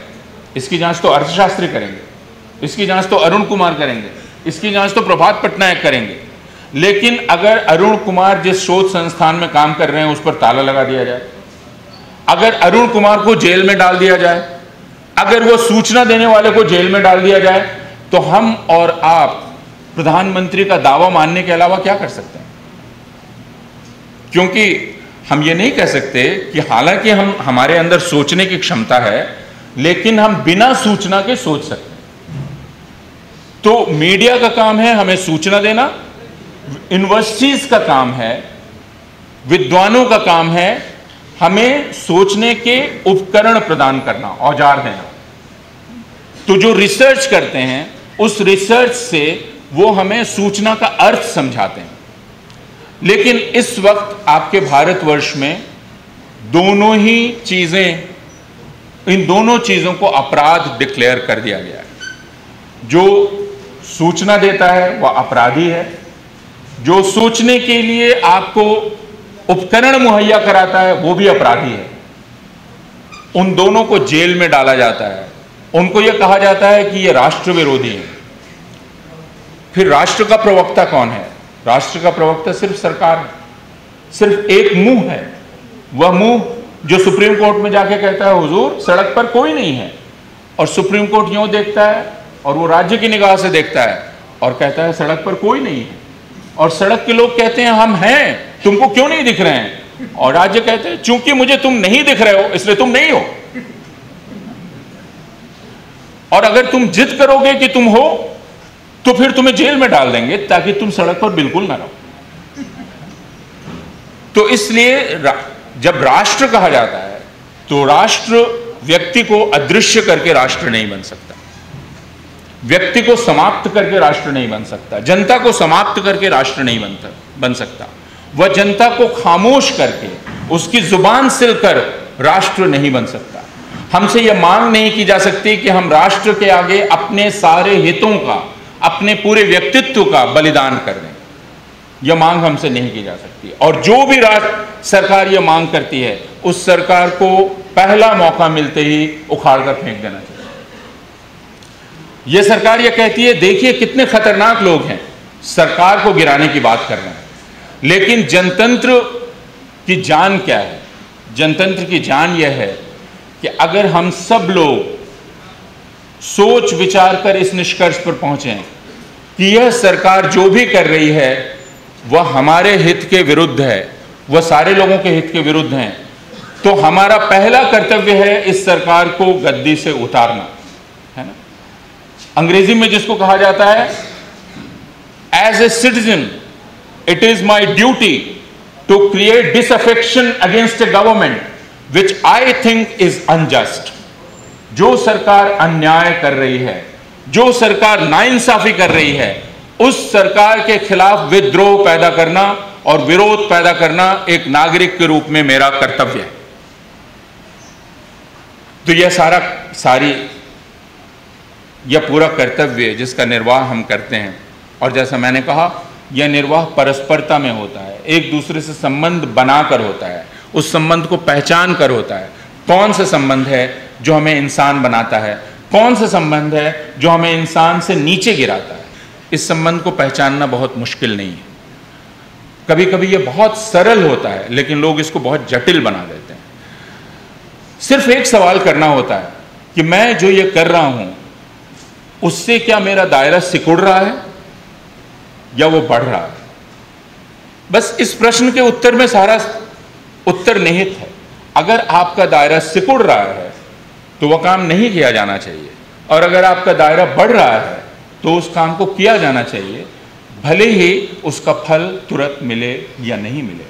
इसकी जांच तो अर्थशास्त्री करेंगे, इसकी जांच तो अरुण कुमार करेंगे, इसकी जांच तो प्रभात पटनायक करेंगे। लेकिन अगर अरुण कुमार जिस शोध संस्थान में काम कर रहे हैं उस पर ताला लगा दिया जाए, अगर अरुण कुमार को जेल में डाल दिया जाए, अगर वो सूचना देने वाले को जेल में डाल दिया जाए, तो हम और आप प्रधानमंत्री का दावा मानने के अलावा क्या कर सकते हैं? क्योंकि हम ये नहीं कह सकते कि हालांकि हमारे अंदर सोचने की क्षमता है, लेकिन हम बिना सूचना के सोच सकते हैं। तो मीडिया का काम है हमें सूचना देना, यूनिवर्सिटीज का काम है, विद्वानों का काम है हमें सोचने के उपकरण प्रदान करना, औजार देना। तो जो रिसर्च करते हैं, उस रिसर्च से वो हमें सूचना का अर्थ समझाते हैं। लेकिन इस वक्त आपके भारतवर्ष में दोनों ही चीजें, इन दोनों चीजों को अपराध डिक्लेयर कर दिया गया है। जो सूचना देता है वह अपराधी है, जो सोचने के लिए आपको उपकरण मुहैया कराता है वो भी अपराधी है। उन दोनों को जेल में डाला जाता है, उनको यह कहा जाता है कि ये राष्ट्र विरोधी है। फिर राष्ट्र का प्रवक्ता कौन है? राष्ट्र का प्रवक्ता सिर्फ सरकार है, सिर्फ एक मुंह है। वह मुंह जो सुप्रीम कोर्ट में जाके कहता है हुजूर सड़क पर कोई नहीं है, और सुप्रीम कोर्ट यूं देखता है और वो राज्य की निगाह से देखता है और कहता है सड़क पर कोई नहीं है, और सड़क के लोग कहते हैं हम हैं, तुमको क्यों नहीं दिख रहे हैं? और राज्य कहते हैं चूंकि मुझे तुम नहीं दिख रहे हो इसलिए तुम नहीं हो, और अगर तुम जिद करोगे कि तुम हो तो फिर तुम्हें जेल में डाल देंगे ताकि तुम सड़क पर बिल्कुल ना रहो। तो इसलिए जब राष्ट्र कहा जाता है तो राष्ट्र व्यक्ति को अदृश्य करके राष्ट्र नहीं बन सकता, व्यक्ति को समाप्त करके राष्ट्र नहीं बन सकता, जनता को समाप्त करके राष्ट्र नहीं बन सकता, वह जनता को खामोश करके उसकी जुबान सिलकर राष्ट्र नहीं बन सकता। हमसे यह मांग नहीं की जा सकती कि हम राष्ट्र के आगे अपने सारे हितों का, अपने पूरे व्यक्तित्व का बलिदान कर दें। यह मांग हमसे नहीं की जा सकती, और जो भी सरकार यह मांग करती है उस सरकार को पहला मौका मिलते ही उखाड़ कर फेंक देना चाहिए। यह सरकार यह कहती है देखिए कितने खतरनाक लोग हैं, सरकार को गिराने की बात कर रहे हैं, लेकिन जनतंत्र की जान क्या है? जनतंत्र की जान यह है कि अगर हम सब लोग सोच विचार कर इस निष्कर्ष पर पहुंचे कि यह सरकार जो भी कर रही है वह हमारे हित के विरुद्ध है, वह सारे लोगों के हित के विरुद्ध हैं, तो हमारा पहला कर्तव्य है इस सरकार को गद्दी से उतारना, है ना। अंग्रेजी में जिसको कहा जाता है as a citizen it is my duty to create disaffection against a government which I think is unjust. जो सरकार अन्याय कर रही है, जो सरकार नाइंसाफी कर रही है, उस सरकार के खिलाफ विद्रोह पैदा करना और विरोध पैदा करना एक नागरिक के रूप में मेरा कर्तव्य है। तो यह पूरा कर्तव्य जिसका निर्वाह हम करते हैं, और जैसा मैंने कहा यह निर्वाह परस्परता में होता है, एक दूसरे से संबंध बनाकर होता है, उस संबंध को पहचान कर होता है। कौन सा संबंध है जो हमें इंसान बनाता है, कौन सा संबंध है जो हमें इंसान से नीचे गिराता है, इस संबंध को पहचानना बहुत मुश्किल नहीं है। कभी कभी यह बहुत सरल होता है लेकिन लोग इसको बहुत जटिल बना देते हैं। सिर्फ एक सवाल करना होता है कि मैं जो ये कर रहा हूं उससे क्या मेरा दायरा सिकुड़ रहा है या वो बढ़ रहा है। बस इस प्रश्न के उत्तर में सारा उत्तर निहित है। अगर आपका दायरा सिकुड़ रहा है तो वह काम नहीं किया जाना चाहिए, और अगर आपका दायरा बढ़ रहा है तो उस काम को किया जाना चाहिए, भले ही उसका फल तुरंत मिले या नहीं मिले।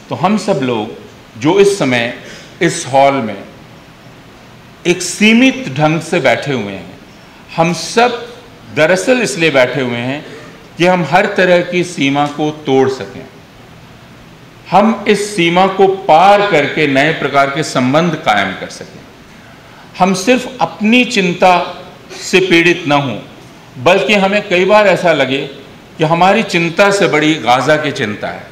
तो हम सब लोग जो इस समय इस हॉल में एक सीमित ढंग से बैठे हुए हैं, हम सब दरअसल इसलिए बैठे हुए हैं कि हम हर तरह की सीमा को तोड़ सकें, हम इस सीमा को पार करके नए प्रकार के संबंध कायम कर सकें। हम सिर्फ अपनी चिंता से पीड़ित न हों, बल्कि हमें कई बार ऐसा लगे कि हमारी चिंता से बड़ी गाजा की चिंता है,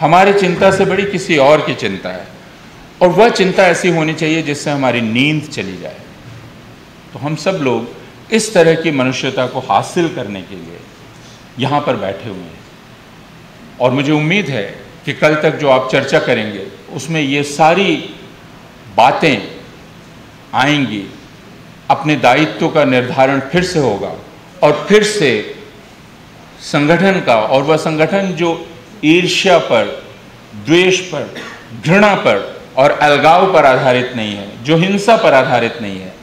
हमारी चिंता से बड़ी किसी और की चिंता है, और वह चिंता ऐसी होनी चाहिए जिससे हमारी नींद चली जाए। तो हम सब लोग इस तरह की मनुष्यता को हासिल करने के लिए यहाँ पर बैठे हुए हैं, और मुझे उम्मीद है कि कल तक जो आप चर्चा करेंगे उसमें ये सारी बातें आएंगी, अपने दायित्व का निर्धारण फिर से होगा, और फिर से संगठन का, और वह संगठन जो ईर्ष्या पर, द्वेष पर, घृणा पर और अलगाव पर आधारित नहीं है, जो हिंसा पर आधारित नहीं है,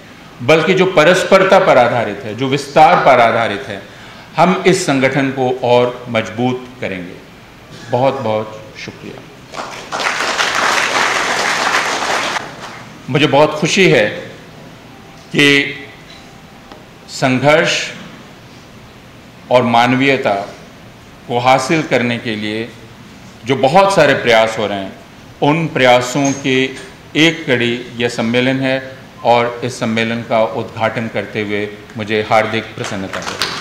बल्कि जो परस्परता पर आधारित है, जो विस्तार पर आधारित है, हम इस संगठन को और मजबूत करेंगे। बहुत बहुत शुक्रिया। मुझे बहुत खुशी है कि संघर्ष और मानवीयता को हासिल करने के लिए जो बहुत सारे प्रयास हो रहे हैं, उन प्रयासों के एक कड़ी यह सम्मेलन है, और इस सम्मेलन का उद्घाटन करते हुए मुझे हार्दिक प्रसन्नता है।